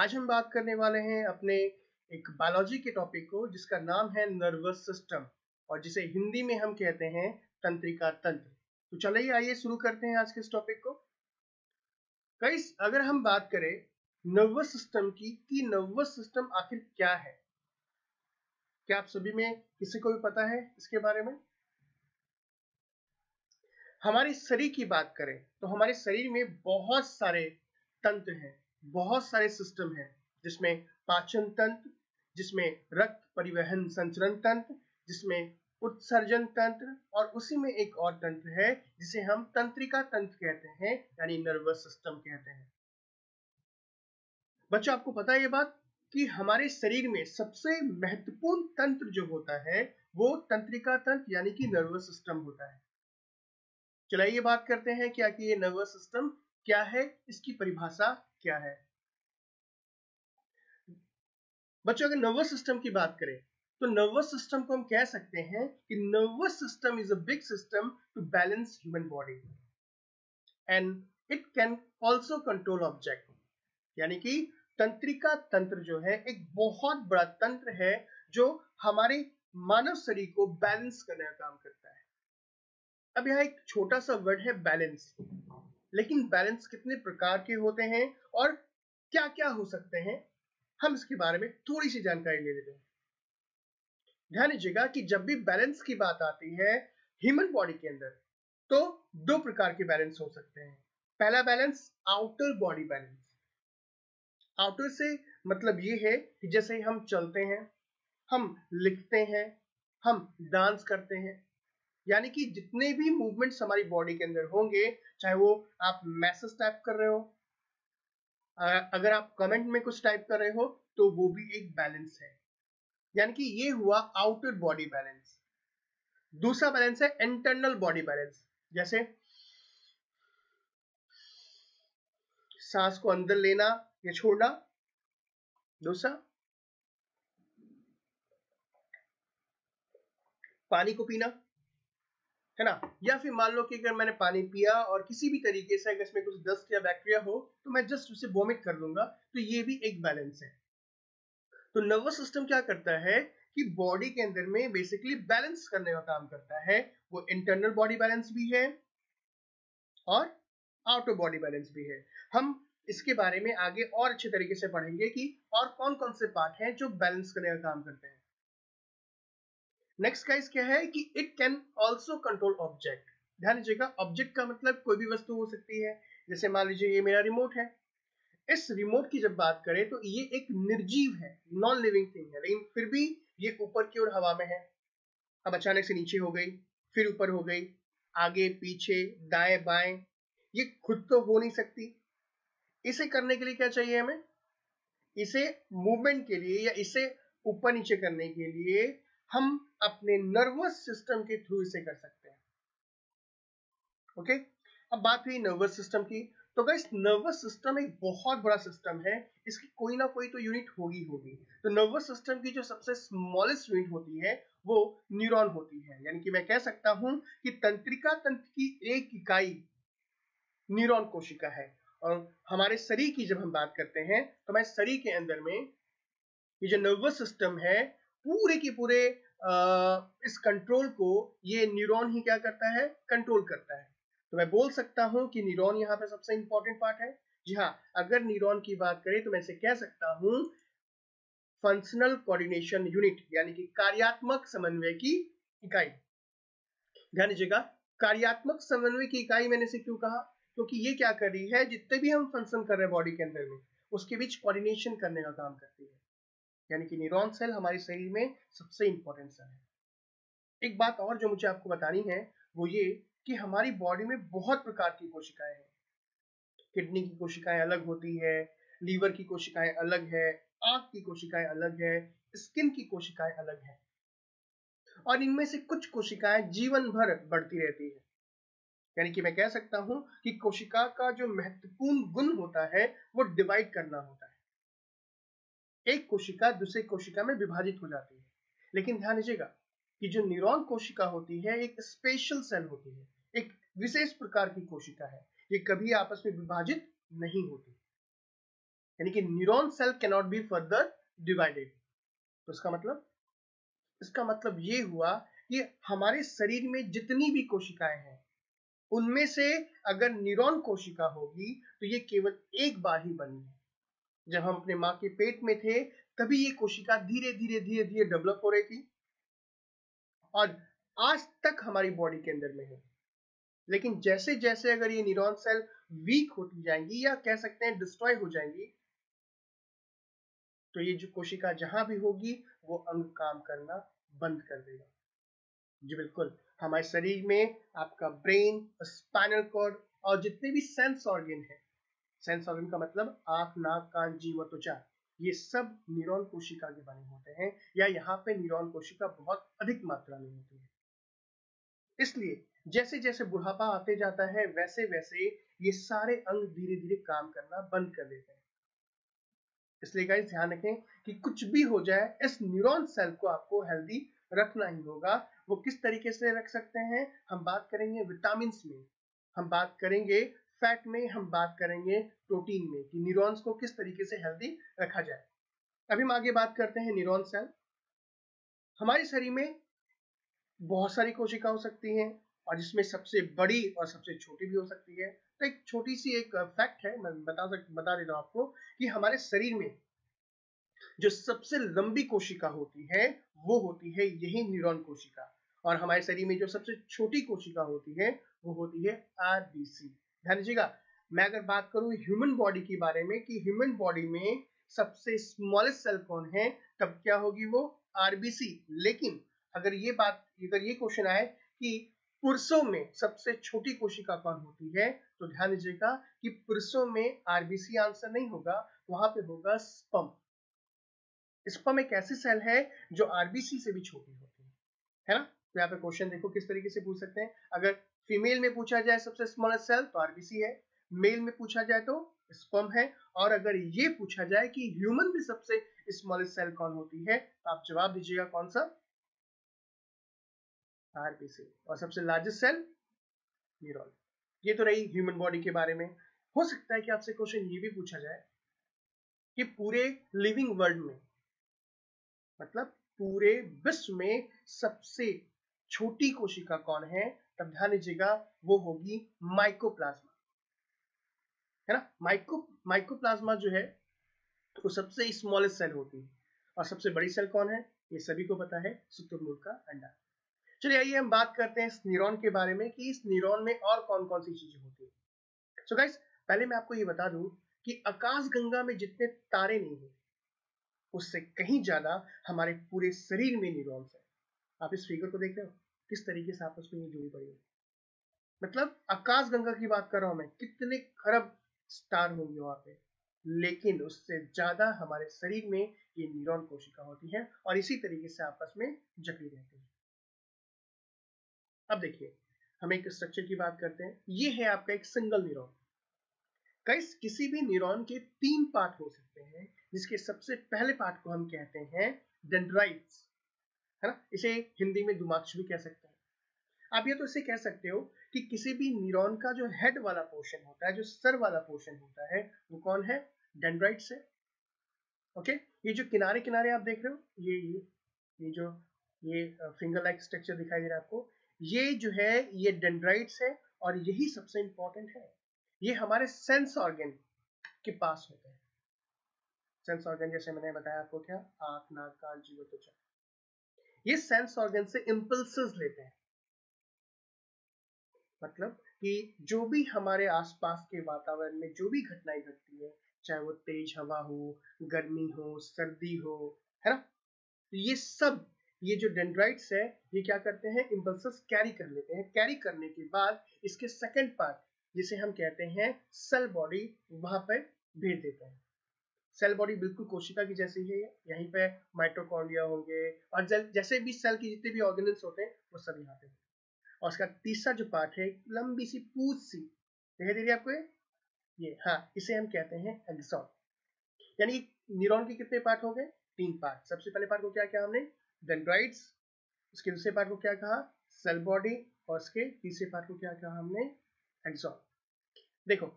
आज हम बात करने वाले हैं अपने एक बायोलॉजी के टॉपिक को जिसका नाम है नर्वस सिस्टम और जिसे हिंदी में हम कहते हैं तंत्रिका तंत्र। तो चलिए आइए शुरू करते हैं आज के इस टॉपिक को। गाइस, अगर हम बात करें नर्वस सिस्टम की कि नर्वस सिस्टम आखिर क्या है, क्या आप सभी में किसी को भी पता है इसके बारे में? हमारे शरीर की बात करें तो हमारे शरीर में बहुत सारे तंत्र हैं, बहुत सारे सिस्टम हैं, जिसमें पाचन तंत्र, जिसमें रक्त परिवहन संचरण तंत्र, जिसमें उत्सर्जन तंत्र और उसी में एक और तंत्र है जिसे हम तंत्रिका तंत्र कहते हैं, यानी नर्वस सिस्टम कहते हैं। बच्चों, आपको पता है ये बात कि हमारे शरीर में सबसे महत्वपूर्ण तंत्र जो होता है वो तंत्रिका तंत्र यानी कि नर्वस सिस्टम होता है। चलिए बात करते हैं क्या कि ये नर्वस सिस्टम क्या है, इसकी परिभाषा क्या है। बच्चों, अगर नर्वस सिस्टम की बात करें तो नर्वस सिस्टम को हम कह सकते हैं कि nervous system is a big system to balance human body and it can also control object. यानी कि तंत्रिका तंत्र जो है एक बहुत बड़ा तंत्र है जो हमारे मानव शरीर को बैलेंस करने का काम करता है। अब यहाँ एक छोटा सा वर्ड है बैलेंस, लेकिन बैलेंस कितने प्रकार के होते हैं और क्या क्या हो सकते हैं, हम इसके बारे में थोड़ी सी जानकारी ले लेते हैं। ध्यान दीजिएगा कि जब भी बैलेंस की बात आती है ह्यूमन बॉडी के अंदर तो दो प्रकार के बैलेंस हो सकते हैं। पहला balance outer body balance. Outer से मतलब ये है कि जैसे हम चलते हैं, हम लिखते हैं, हम डांस करते हैं, यानी कि जितने भी मूवमेंट्स हमारी बॉडी के अंदर होंगे, चाहे वो आप मैसेज टाइप कर रहे हो, अगर आप कमेंट में कुछ टाइप कर रहे हो, तो वो भी एक बैलेंस है, यानी कि ये हुआ आउटर बॉडी बैलेंस। दूसरा बैलेंस है इंटरनल बॉडी बैलेंस, जैसे सांस को अंदर लेना या छोड़ना। दूसरा पानी को पीना, है ना, या फिर मान लो कि अगर मैंने पानी पिया और किसी भी तरीके से अगर इसमें कुछ डस्ट या बैक्टीरिया हो तो मैं जस्ट उसे वोमिट कर लूंगा, तो ये भी एक बैलेंस है। तो नर्वस सिस्टम क्या करता है कि बॉडी के अंदर में बेसिकली बैलेंस करने का काम करता है। वो इंटरनल बॉडी बैलेंस भी है और आउटर बॉडी बैलेंस भी है। हम इसके बारे में आगे और अच्छे तरीके से पढ़ेंगे कि और कौन कौन से पार्ट हैं जो बैलेंस करने का काम करते हैं। नेक्स्ट गाइस क्या है कि it can also control object. ध्यान दीजिएगा, ऑब्जेक्ट का मतलब कोई भी वस्तु हो सकती है। जैसे मान लीजिए ये मेरा रिमोट है। इस रिमोट की जब बात करें तो ये एक निर्जीव है, नॉन लिविंग थिंग है, लेकिन फिर भी ये ऊपर की ओर हवा में है। अब अचानक से नीचे हो गई, फिर ऊपर हो गई, आगे पीछे दाएं बाएं, ये खुद तो हो नहीं सकती। इसे करने के लिए क्या चाहिए हमें? इसे मूवमेंट के लिए या इसे ऊपर नीचे करने के लिए हम अपने नर्वस सिस्टम के थ्रू इसे कर सकते हैं। ओके, अब बात हुई नर्वस सिस्टम की। तो गाइस, नर्वस सिस्टम एक बहुत बड़ा सिस्टम है, इसकी कोई ना कोई तो यूनिट होगी। तो नर्वस सिस्टम की जो सबसे स्मॉलेस्ट यूनिट होती है वो न्यूरॉन होती है, यानी कि मैं कह सकता हूं कि तंत्रिका तंत्र की एक इकाई न्यूरॉन कोशिका है। और हमारे शरीर की जब हम बात करते हैं तो हमारे शरीर के अंदर में ये जो नर्वस सिस्टम है पूरे के पूरे इस कंट्रोल को ये न्यूरॉन ही क्या करता है? कंट्रोल करता है। तो मैं बोल सकता हूं कि न्यूरॉन यहाँ पे सबसे इंपॉर्टेंट पार्ट है। जी हाँ, अगर न्यूरॉन की बात करें तो मैं इसे कह सकता हूं फंक्शनल कोऑर्डिनेशन यूनिट, यानी कि कार्यात्मक समन्वय की इकाई। ध्यान दीजिएगा, कार्यात्मक समन्वय की इकाई मैंने इसे क्यों कहा? क्योंकि ये क्या कर रही है, जितने भी हम फंक्शन कर रहे हैं बॉडी के अंदर में उसके बीच कोऑर्डिनेशन करने का काम करती है, यानी कि न्यूरॉन सेल हमारे शरीर में सबसे इंपॉर्टेंट सेल है। एक बात और जो मुझे आपको बतानी है वो ये कि हमारी बॉडी में बहुत प्रकार की कोशिकाएं हैं। किडनी की कोशिकाएं अलग होती है, लीवर की कोशिकाएं अलग है, आंख की कोशिकाएं अलग है, स्किन की कोशिकाएं अलग है, और इनमें से कुछ कोशिकाएं जीवन भर बढ़ती रहती है। यानी कि मैं कह सकता हूं कि कोशिका का जो महत्वपूर्ण गुण होता है वो डिवाइड करना होता है। एक कोशिका दूसरे कोशिका में विभाजित हो जाती है, लेकिन ध्यान दीजिएगा कि जो न्यूरॉन कोशिका होती है एक स्पेशल सेल होती है, एक विशेष प्रकार की कोशिका है, ये कभी आपस में विभाजित नहीं होती। यानी कि neuron cell can not be further divided. तो इसका मतलब ये हुआ कि हमारे शरीर में जितनी भी कोशिकाएं हैं उनमें से अगर न्यूरॉन कोशिका होगी तो ये केवल एक बार ही बनी है। जब हम अपने माँ के पेट में थे तभी ये कोशिका धीरे धीरे धीरे धीरे डेवलप हो रही थी और आज तक हमारी बॉडी के अंदर में है। लेकिन जैसे जैसे अगर ये न्यूरॉन सेल वीक होती जाएंगी या कह सकते हैं डिस्ट्रॉय हो जाएंगी तो ये जो कोशिका जहां भी होगी वो अंग काम करना बंद कर देगा। जी बिल्कुल, हमारे शरीर में आपका ब्रेन, स्पाइनल कॉर्ड और जितने भी सेंस ऑर्गन है, सेंस ऑर्गन का मतलब आंख, नाक, कान, जीभ और त्वचा, ये सब न्यूरॉन कोशिका के बने होते हैं या यहाँ पे न्यूरॉन कोशिका बहुत अधिक मात्रा में होती है। इसलिए जैसे जैसे बुढ़ापा आते जाता है वैसे वैसे ये सारे अंग धीरे धीरे काम करना बंद कर देते हैं। इसलिए गाइस ध्यान रखें कि कुछ भी हो जाए इस न्यूरॉन सेल को आपको हेल्दी रखना ही होगा। वो किस तरीके से रख सकते हैं, हम बात करेंगे विटामिन में, हम बात करेंगे फैट में, हम बात करेंगे प्रोटीन में कि न्यूरॉन्स को किस तरीके से हेल्दी रखा जाए। अभी हम आगे बात करते हैं न्यूरॉन सेल। हमारे शरीर में बहुत सारी कोशिका हो सकती हैं और जिसमें सबसे बड़ी और सबसे छोटी भी हो सकती है। तो एक छोटी सी एक फैक्ट है, मैं बता देता हूं आपको कि हमारे शरीर में जो सबसे लंबी कोशिका होती है वो होती है यही न्यूरॉन कोशिका, और हमारे शरीर में जो सबसे छोटी कोशिका होती है वो होती है आरबीसी। ध्यान दीजिएगा, मैं अगर बात करूं ह्यूमन बॉडी के बारे में कि ह्यूमन बॉडी में सबसे स्मॉलेस्ट सेल कौन है, तब क्या होगी वो आरबीसी। लेकिन अगर ये क्वेश्चन आए कि पुरुषों में सबसे छोटी कोशिका कौन होती है, तो ध्यान दीजिएगा कि पुरुषों में आरबीसी आंसर नहीं होगा, वहां पे होगा स्पर्म। स्पर्म एक ऐसी सेल है जो आरबीसी से भी छोटी होती है ना। तो यहाँ पे क्वेश्चन देखो किस तरीके से पूछ सकते हैं। अगर फीमेल में पूछा जाए सबसे स्मॉलेस्ट सेल तो आरबीसी है, मेल में पूछा जाए तो स्पर्म है, और अगर ये पूछा जाए कि ह्यूमन में सबसे स्मॉलेस्ट सेल कौन होती है तो आप जवाब दीजिएगा कौन सा, आरबीसी। और सबसे लार्जेस्ट सेल न्यूरॉन। ये तो रही ह्यूमन बॉडी के बारे में। हो सकता है कि आपसे क्वेश्चन ये भी पूछा जाए कि पूरे लिविंग वर्ल्ड में, मतलब पूरे विश्व में सबसे छोटी कोशिका कौन है, तब ध्यान दीजिएगा वो होगी माइकोप्लाज्मा, है ना। माइकोप्लाज्मा जो है वो सबसे स्मॉलेस्ट सेल होती है। और सबसे बड़ी सेल कौन है, ये सभी को पता है, शुतुरमुर्ग का अंडा। चलिए आइए हम बात करते हैं इस न्यूरॉन के बारे में कि इस न्यूरॉन में और कौन कौन सी चीजें होती है। सो गाइस, पहले मैं आपको ये बता दूं कि आकाशगंगा में जितने तारे नहीं है उससे कहीं ज्यादा हमारे पूरे शरीर में न्यूरॉन्स है। आप इस फिगर को देख रहे हो किस तरीके से आपस में ये जुड़ी पड़ी है। मतलब आकाशगंगा की बात कर रहा हूं मैं, कितने खरब स्टार होंगे वहां पे, लेकिन उससे ज्यादा हमारे शरीर में ये न्यूरॉन कोशिका होती है और इसी तरीके से आपस में जकड़ी रहती है। अब देखिए, हम एक स्ट्रक्चर की बात करते हैं। ये है आपका एक सिंगल न्यूरॉन। गाइस, किसी भी न्यूरॉन के 3 पार्ट हो सकते हैं, जिसके सबसे पहले पार्ट को हम कहते हैं डेंड्राइट्स, है ना। इसे हिंदी में दुमाक्ष भी कह सकते हैं। आप ये तो इसे कह सकते हो कि किसी भी न्यूरॉन का जो हेड वाला पोर्शन होता है, जो सर वाला पोर्शन होता है, वो कौन है, डेंड्राइट्स है। ओके, ये जो किनारे किनारे आप देख रहे हो, ये जो ये फिंगर लाइक स्ट्रक्चर दिखाई दे रहा है आपको, ये जो है ये डेंड्राइट्स है और यही सबसे इंपॉर्टेंट है। ये हमारे सेंस ऑर्गन के पास होते हैं। सेंस ऑर्गन जैसे मैंने बताया आपको, क्या, आंख, नाक, कान, जीभ, त्वचा, ये सेंस ऑर्गन से इंपल्सेस लेते हैं। मतलब कि जो भी हमारे आसपास के वातावरण में जो भी घटनाएं घटती है, चाहे वो तेज हवा हो, गर्मी हो, सर्दी हो, है ना, तो ये सब, ये जो डेंड्राइट्स है ये क्या करते हैं, इंपल्सेस कैरी कर लेते हैं। कैरी करने के बाद इसके सेकंड पार्ट जिसे हम कहते हैं सेल बॉडी, वहां पर भेज देते हैं। सेल बॉडी बिल्कुल कोशिका की जैसी है, यहीं पे माइटोकॉन्ड्रिया होंगे और जैसे भी सेल के जितने भी ऑर्गेनल्स होते हैं वो सब यहाँ पे। और उसका तीसरा जो पार्ट है, लंबी सी पूछ सी दिखाई दे रही है आपको, ये, हाँ, इसे हम कहते हैं एक्सॉन। यानी न्यूरॉन के कितने पार्ट हो गए, 3 पार्ट। सबसे पहले पार्ट को क्या किया हमने, डेंड्राइट्स, उसके दूसरे पार्ट को क्या कहा, सेल बॉडी, और उसके तीसरे पार्ट को क्या कहा हमने, एक्सॉन। देखो,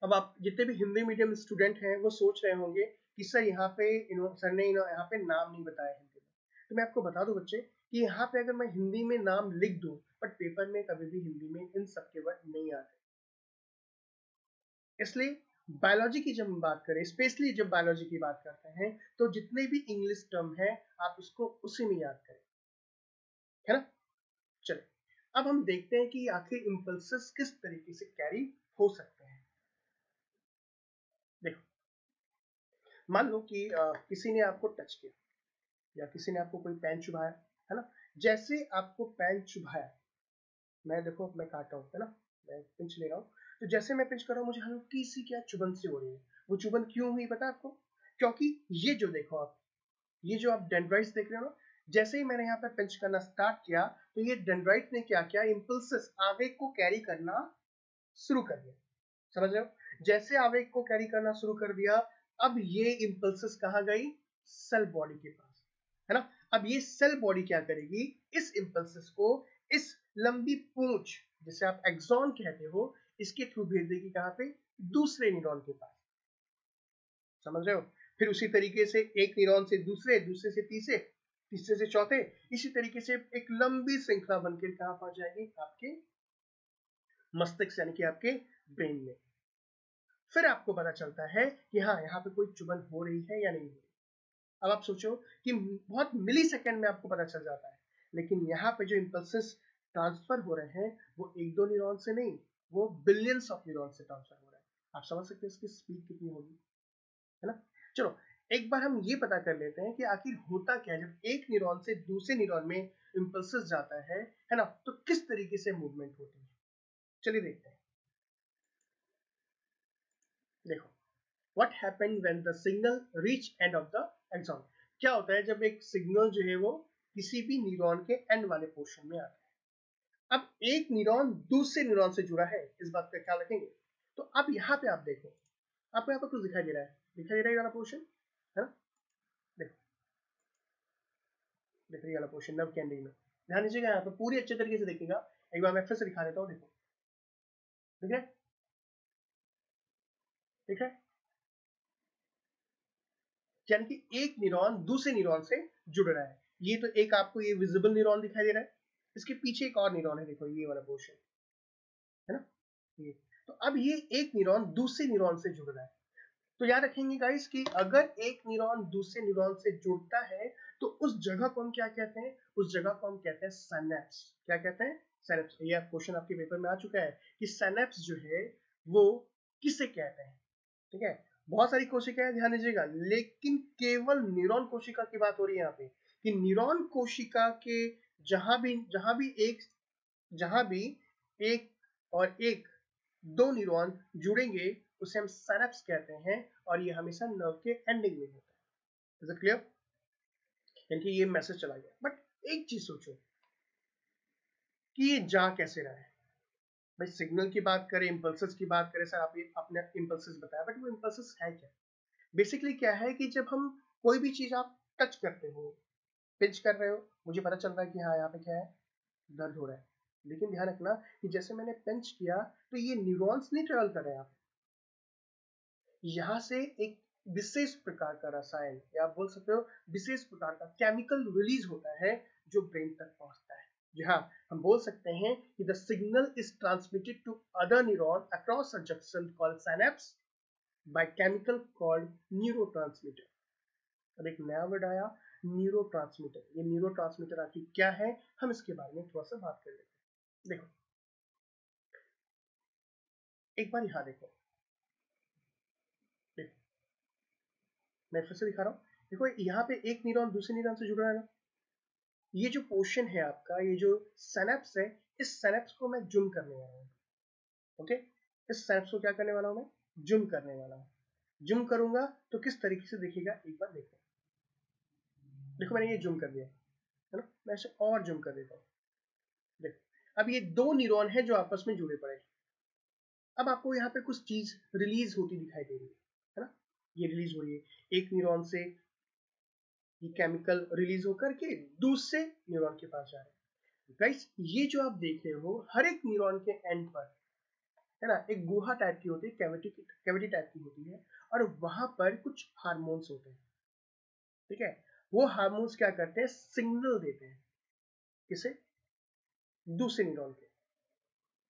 अब आप जितने भी हिंदी मीडियम स्टूडेंट हैं वो सोच रहे होंगे कि सर यहाँ पे सर ने यहाँ पे नाम नहीं बताया हिंदी में। तो मैं आपको बता दूं बच्चे कि यहाँ पे अगर मैं हिंदी में नाम लिख दूं बट पेपर में कभी भी हिंदी में इन सब के वर्ड नहीं आते। इसलिए बायोलॉजी की जब हम बात करें, स्पेशली जब बायोलॉजी की बात करते हैं, तो जितने भी इंग्लिश टर्म है आप उसको उसी में याद करें, है ना। चलिए अब हम देखते हैं कि आखिर इंपल्सेस किस तरीके से कैरी हो सकते हैं। देखो, मान लो कि किसी ने आपको टच किया या किसी ने आपको कोई पेन चुभाया, है ना। जैसे आपको पेन चुभाया, मैं देखो मैं काट रहा हूँ, है ना, मैं पिंच ले रहा हूँ, तो जैसे मैं पिंच कर रहा हूँ मुझे हल्की सी क्या चुभन सी हो रही है। वो चुभन क्यों हुई पता है आपको? क्योंकि ये जो देखो आप, ये जो आप डेंड्राइट्स देख रहे हो ना, जैसे ही मैंने यहाँ पे पिंच करना स्टार्ट किया तो ये डेंड्राइट ने क्या किया, इम्पल्सेस आवेग को कैरी करना शुरू कर दिया। समझ रहे हो? जैसे आवेग को कैरी करना शुरू कर दिया, अब ये इम्पल्सेस कहाँ गई? सेल बॉडी के पास, है ना। अब ये सेल बॉडी क्या करेगी, इस इम्पल्सेस को इस लंबी पूंछ जिसे आप एक्सॉन कहते हो, इसके थ्रू भेज देगी कहाँ पे? दूसरे न्यूरॉन के पास। समझ रहे हो? फिर उसी तरीके से एक न्यूरॉन से दूसरे, दूसरे से तीसरे, तीसरे से चौथे, इसी तरीके से एक लंबी श्रृंखला बनकर कहाँ पहुंच जाएगी? आपके मस्तिष्क यानी कि आपके ब्रेन में। फिर आपको पता चलता है कि हाँ यहाँ पे कोई चुभन हो रही है या नहीं हो रही। अब आप सोचो कि बहुत मिली सेकेंड में आपको पता चल जाता है, लेकिन यहाँ पे जो इम्पल्सेस ट्रांसफर हो रहे हैं वो एक दो न्यूरॉन से नहीं, वो बिलियंस ऑफ न्यूरॉन से ट्रांसफर हो रहा है। आप समझ सकते हैं इसकी स्पीड कितनी होगी, है ना। चलो एक बार हम ये पता कर लेते हैं कि आखिर होता क्या है जब एक न्यूरॉन से दूसरे न्यूरॉन में इम्पल्सेस जाता है ना, तो किस तरीके से मूवमेंट होती है। चलिए देखते हैं। देखो, what happened when the signal reach end of the axon. क्या होता है जब एक सिग्नल जो है वो किसी भी न्यूरॉन के एंड वाले पोर्शन में आता है। अब एक न्यूरॉन दूसरे न्यूरॉन से जुड़ा है, इस बात का ख्याल रखेंगे। तो अब यहाँ पे आप देखो, आपको यहाँ पर कुछ दिखाई दे रहा है, दिखाई दे रहा है वाला पोर्शन, है ना। देखो, देख रही वाला पोर्शन नर्व कैंडी में, ध्यान दीजिएगा यहाँ पे पूरी अच्छे तरीके से देखिएगा। एक बार मैं फिर से दिखा देता हूँ, देखो, ठीक है, ठीक है। यानी कि एक न्यूरॉन दूसरे न्यूरॉन से जुड़ रहा है। ये तो एक आपको ये विजिबल न्यूरॉन दिखाई दे रहा है, इसके पीछे एक और न्यूरॉन है, देखो ये वाला पोर्शन, है ना। ये तो अब ये एक न्यूरॉन दूसरे न्यूरॉन से जुड़ रहा है। तो याद रखेंगे गाइस कि अगर एक न्यूरॉन दूसरे न्यूरॉन से जुड़ता है तो उस जगह को हम क्या कहते हैं? उस जगह को हम कहते हैं सिनेप्स। क्या कहते हैं? सिनेप्स। ये क्वेश्चन आपके पेपर में आ चुका है कि सिनेप्स जो है वो किसे कहते हैं, ठीक है। बहुत सारी कोशिकाएं, ध्यान दीजिएगा, लेकिन केवल न्यूरॉन कोशिका की बात हो रही है यहाँ पे कि न्यूरॉन कोशिका के जहां भी एक और एक दो न्यूरॉन जुड़ेंगे उसे हम सिनेप्स कहते हैं, और ये हमेशा नर्व के एंडिंग में होता है। Is it clear? यानी कि ये मैसेज चला गया। बट एक चीज सोचो कि ये जा कैसे रहा है। भाई सिग्नल की बात करें, इंपल्सेस की बात करें, सर आप ये अपने इंपल्सेस बताया, बट वो इंपल्सेस है क्या? बेसिकली क्या है कि जब हम कोई भी चीज आप टच करते हो, पिंच कर रहे हो, मुझे पता चल रहा है कि हाँ यहाँ पे क्या है, दर्द हो रहा है। लेकिन ध्यान रखना कि जैसे मैंने पिंच किया तो ये न्यूरॉन्स नहीं ट्रेवल कर रहे हैं, यहाँ से एक विशेष प्रकार का रसायन या आप बोल सकते हो विशेष प्रकार का केमिकल रिलीज होता है जो ब्रेन तक पहुंचता है। जी हाँ, हम बोल सकते हैं कि the signal is transmitted to other neuron across a junction called synapse by chemical called neurotransmitter. अब एक नया वर्ड आया, न्यूरोट्रांसमीटर। ये न्यूरोट्रांसमीटर आखिर क्या है, हम इसके बारे में थोड़ा सा बात कर लेते हैं। देखो एक बार यहाँ देखो, देखो मैं फिर से दिखा रहा हूँ। देखो यहाँ पे एक न्यूरॉन दूसरे न्यूरॉन से जुड़ रहा है ना, ये जो पोर्शन है आपका, ये जो सिनेप्स है, इस सिनेप्स को मैं जूम करने वाला हूँ। ओके, इस सिनेप्स को क्या करने वाला हूँ मैं? जूम करने वाला हूँ। जूम करूंगा तो किस तरीके से दिखेगा, एक बार देखो। देखो मैंने ये जूम कर दिया, है ना। मैं इसे और जूम कर देता हूँ। देखो अब ये दो न्यूरॉन है जो आपस में जुड़े पड़े हैं। अब आपको यहाँ पे कुछ चीज रिलीज होती दिखाई दे रही है ना। ये रिलीज हो रही है एक न्यूरॉन से, ये केमिकल रिलीज होकर के दूसरे न्यूरॉन के पास जा रहे हैं। गाइस ये जो आप देख रहे हो हर एक न्यूरॉन के एंड पर, है ना, एक गुहा टाइप की होती है, कैविटी टाइप की होती है, और वहां पर कुछ हार्मोन्स होते हैं, ठीक है। वो हार्मोन्स क्या करते हैं, सिग्नल देते हैं, किसे, दूसरे न्यूरॉन के।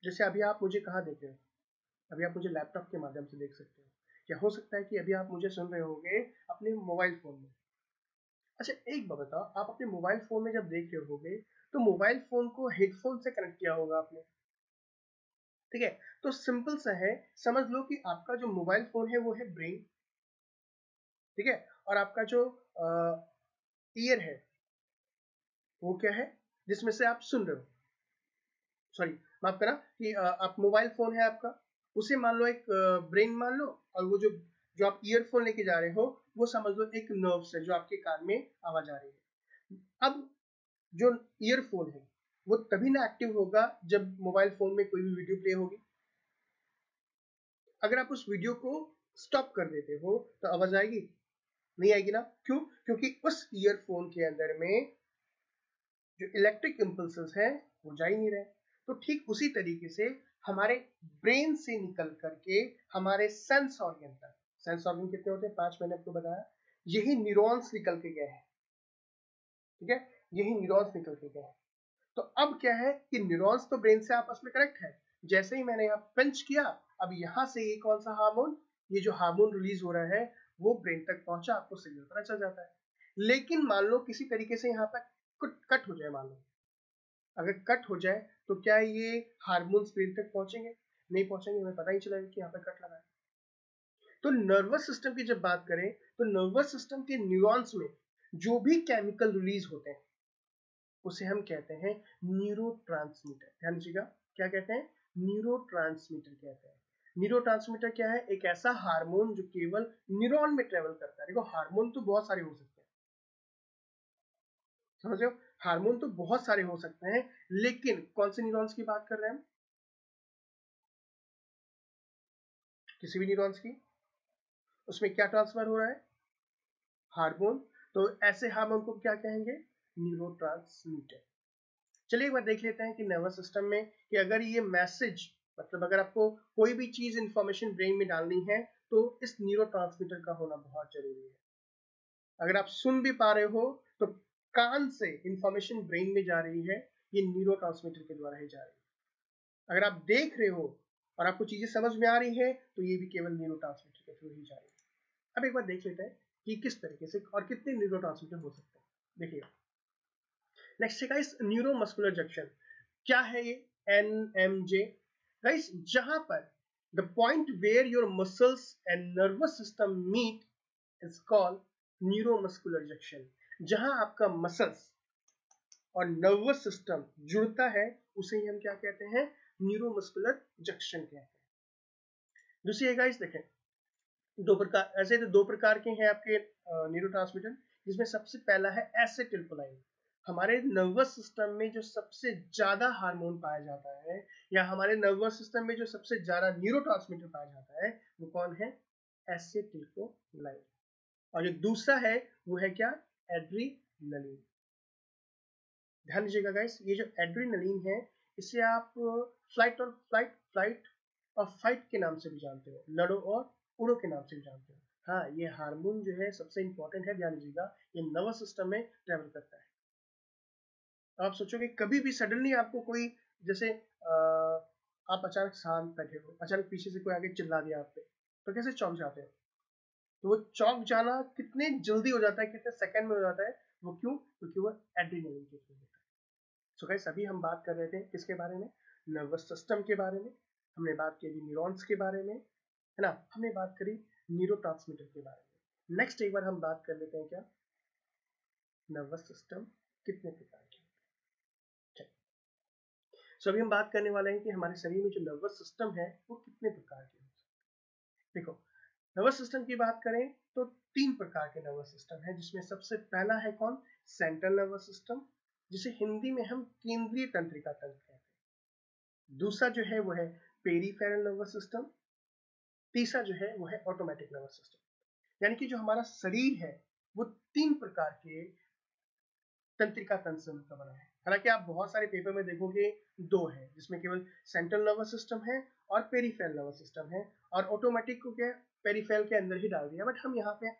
जैसे अभी आप मुझे कहाँ देख रहे हो, अभी आप मुझे लैपटॉप के माध्यम से देख सकते हो, या हो सकता है कि अभी आप मुझे सुन रहे होंगे अपने मोबाइल फोन में। अच्छा एक बात बताओ, आप अपने मोबाइल फोन में जब देख रहे होगे तो मोबाइल फोन को हेडफोन से कनेक्ट किया होगा आपने, ठीक है। तो सिंपल सा है, समझ लो कि आपका जो मोबाइल फोन है वो है ब्रेन, ठीक है, और आपका जो ईयर है वो क्या है, जिसमें से आप सुन रहे हो, सॉरी माफ करना, कि आप मोबाइल फोन है आपका, उसे मान लो एक ब्रेन मान लो, और वो जो जो आप ईयरफोन लेके जा रहे हो वो समझ लो एक नर्व्स है जो आपके कान में आवाज आ रही है। अब जो ईयरफोन है वो तभी ना एक्टिव होगा जब मोबाइल फोन में कोई भी वीडियो प्ले होगी। अगर आप उस वीडियो को स्टॉप कर देते हो तो आवाज आएगी, नहीं आएगी ना, क्यों, क्योंकि उस ईयरफोन के अंदर में जो इलेक्ट्रिक इम्पल्सेस हैं वो जा ही नहीं रहे। तो ठीक उसी तरीके से हमारे ब्रेन से निकल करके हमारे सेंस ऑर्गन तक, सेंस ऑर्गन कितने होते हैं, 5 मैंने आपको बताया, यही न्यूरॉन्स निकल के गए हैं, ठीक है, यही न्यूरॉन्स निकल के गए हैं। तो अब क्या है कि न्यूरॉन्स तो ब्रेन से आपस में कनेक्ट है, जैसे ही मैंने यहाँ पंच किया, अब यहाँ से ये कौन सा हार्मोन, ये जो हार्मोन रिलीज हो रहा है वो ब्रेन तक पहुंचा, आपको सिग्नल पता चल जाता है। लेकिन मान लो किसी तरीके से यहाँ पर कट हो जाए, मान लो अगर कट हो जाए तो क्या ये हार्मोन्स ब्रेन तक पहुंचेंगे, नहीं पहुंचेंगे, हमें पता ही चलेगा कि यहाँ पर कट लगा है। तो नर्वस सिस्टम की जब बात करें तो नर्वस सिस्टम के न्यूरॉन्स में जो भी केमिकल रिलीज होते हैं उसे हम कहते हैं न्यूरोट्रांसमीटर। ध्यान दीजिएगा, क्या कहते हैं, न्यूरोट्रांसमीटर कहते हैं। न्यूरोट्रांसमीटर क्या है, एक ऐसा हार्मोन जो केवल न्यूरॉन में ट्रेवल करता है। देखो हार्मोन तो बहुत सारे हो सकते हैं, समझ रहे हो, हार्मोन तो बहुत सारे हो सकते हैं, लेकिन कौन से न्यूरॉन्स की बात कर रहे हैं हम, किसी भी न्यूरॉन्स की, उसमें क्या ट्रांसफर हो रहा है, हार्मोन। तो ऐसे हार्मोन को क्या कहेंगे, न्यूरोट्रांसमीटर। चलिए एक बार देख लेते हैं कि नर्वस सिस्टम में कि अगर ये मैसेज, मतलब अगर आपको कोई भी चीज इंफॉर्मेशन ब्रेन में डालनी है तो इस न्यूरोट्रांसमीटर का होना बहुत जरूरी है। अगर आप सुन भी पा रहे हो तो कान से इंफॉर्मेशन ब्रेन में जा रही है, ये न्यूरोट्रांसमीटर के द्वारा ही जा रही है। अगर आप देख रहे हो और आपको चीजें समझ में आ रही है तो ये भी केवल न्यूरोट्रांसमीटर के थ्रू ही जा रही है। अब एक बार देख लेते हैं कि किस तरीके से और कितने न्यूरोट्रांसमीटर हो सकते हैं। देखिए नेक्स्ट है गाइस न्यूरोमस्कुलर जंक्शन। क्या है ये, NMJ गाइस, जहां पर the point where your muscles and nervous system meet is called neuromuscular junction. जहां आपका मसल्स और नर्वस सिस्टम जुड़ता है उसे ही हम क्या कहते हैं, न्यूरोमस्कुलर जंक्शन कहते हैं। दूसरी है गाइस, देखें दो प्रकार, ऐसे तो दो प्रकार के हैं आपके न्यूरोट्रांसमीटर, जिसमें सबसे पहला है एसिटिल्कोलाइन। हमारे नर्वस सिस्टम में जो सबसे ज्यादा हार्मोन पाया जाता है, या हमारे नर्वस सिस्टम में जो सबसे ज्यादा न्यूरोट्रांसमीटर पाया जाता है वो कौन है, एसिटिल्कोलाइन। और जो दूसरा है वो है क्या, एड्रीनलिन। ध्यान दीजिएगा गाइस, ये जो एड्रीनलिन है इसे आप फ्लाइट और फाइट के नाम से भी जानते हो, लड़ो और उड़ो के नाम से भी जानते हो। हाँ, ये हार्मोन जो है सबसे इंपॉर्टेंट है, ध्यान दीजिएगा, ये नर्वस सिस्टम में ट्रेवल करता है। आप सोचोगे कभी भी सडनली आपको कोई, जैसे आप अचानक शांत बैठे हो, अचानक पीछे से कोई आगे चिल्ला दिया आप पे, तो कैसे चौंक जाते हो। तो वो चौंक जाना कितने जल्दी हो जाता है, कितने सेकंड में हो जाता है, वो क्यों, क्योंकि वो एड्रीनलिन के थ्रू होता है। सो गाइस अभी हम बात कर रहे थे किसके बारे में, नर्वस सिस्टम के बारे में, हमने बात की न्यूरॉन्स के बारे में, है ना, हमने बात करी न्यूरोट्रांसमीटर के बारे में। नेक्स्ट एक बार हम बात कर लेते हैं क्या, नर्वस सिस्टम कितने प्रकार के होते हैं। सो अभी हम बात करने वाले हैं कि हमारे शरीर में जो नर्वस सिस्टम है वो कितने प्रकार के होते हैं। देखो नर्वस सिस्टम की बात करें तो 3 प्रकार के नर्वस सिस्टम है, जिसमें सबसे पहला है कौन, सेंट्रल नर्वस सिस्टम, जिसे हिंदी में हम केंद्रीय तंत्रिका तंत्र कहते हैं। दूसरा जो है वो है पेरीफेरल नर्वस सिस्टम। तीसरा जो है वो है ऑटोमेटिक नर्वस सिस्टम। यानी कि जो हमारा शरीर है वो 3 प्रकार के तंत्रिका तंत्र से बना है। हालांकि आप बहुत सारे पेपर में देखोगे दो है, जिसमें केवल सेंट्रल नर्वस सिस्टम है और पेरिफेरल नर्वस सिस्टम है, और ऑटोमेटिक को क्या पेरिफेरल के अंदर ही डाल दिया। बट हम यहाँ पे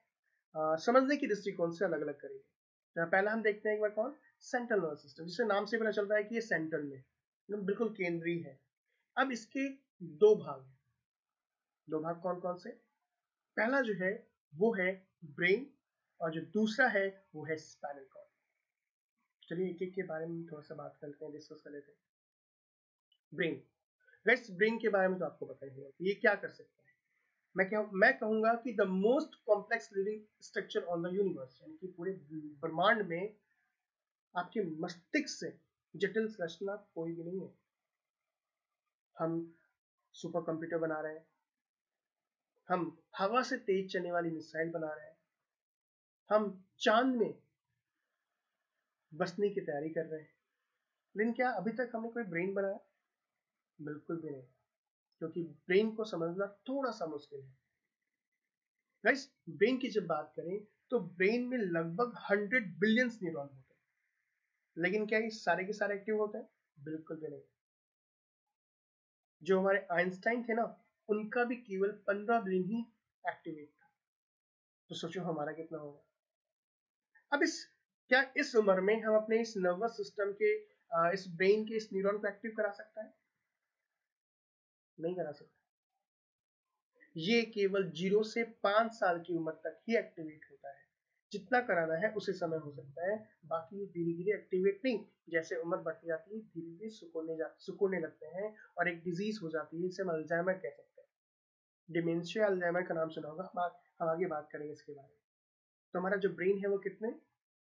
समझने की दृष्टिकोण से अलग अलग करेंगे। तो पहला हम देखते हैं एक बार कौन, सेंट्रल नर्वस सिस्टम, जिससे नाम से पता चलता है कि ये सेंट्रल में बिल्कुल केंद्रीय है। अब इसके दो भाग हैं। दो भाग कौन कौन से, पहला जो है वो है ब्रेन, और जो दूसरा है वो है स्पाइनल कॉर्ड। चलिए एक एक के बारे में थोड़ा सा बात करते हैं, डिस्कस कर लेते हैं। ब्रेन, वैसे ब्रेन के बारे में तो आपको पता ही है ये क्या कर सकता है। मैं कहूंगा कि the most complex living structure on the universe, यानी कि पूरे ब्रह्मांड में आपके मस्तिष्क से जटिल संरचना कोई भी नहीं है। हम सुपर कंप्यूटर बना रहे हैं, हम हवा से तेज चलने वाली मिसाइल बना रहे हैं, हम चांद में बसने की तैयारी कर रहे हैं, लेकिन क्या अभी तक हमने कोई ब्रेन बनाया? बिल्कुल भी नहीं, क्योंकि ब्रेन को समझना थोड़ा सा मुश्किल है। गाइस, ब्रेन की जब बात करें तो ब्रेन में लगभग 100 बिलियन न्यूरॉन होते हैं, लेकिन क्या ये सारे के सारे एक्टिव होते हैं? बिल्कुल भी नहीं। जो हमारे आइंस्टाइन थे ना, उनका भी केवल 15 बिलियन ही एक्टिवेट था। तो सोचो हमारा कितना होगा। अब क्या इस उम्र में हम अपने इस नर्वस सिस्टम के इस ब्रेन के इस न्यूरॉन को एक्टिव करा सकता है? नहीं करा सकता। ये केवल 0 से 5 साल की उम्र तक ही एक्टिवेट होता है। जितना कराना है उसी समय हो सकता है, बाकी धीरे धीरे एक्टिवेट नहीं। जैसे उम्र बढ़ती जाती है धीरे धीरे सुकूनने लगते हैं, और एक डिजीज हो जाती है जिसे हम अल्जाइमर कह सकते हैं। डिमेंशिया अल्जाइमर का नाम सुना होगा, हम आगे बात करेंगे इसके बारे में। तो हमारा जो ब्रेन है वो कितने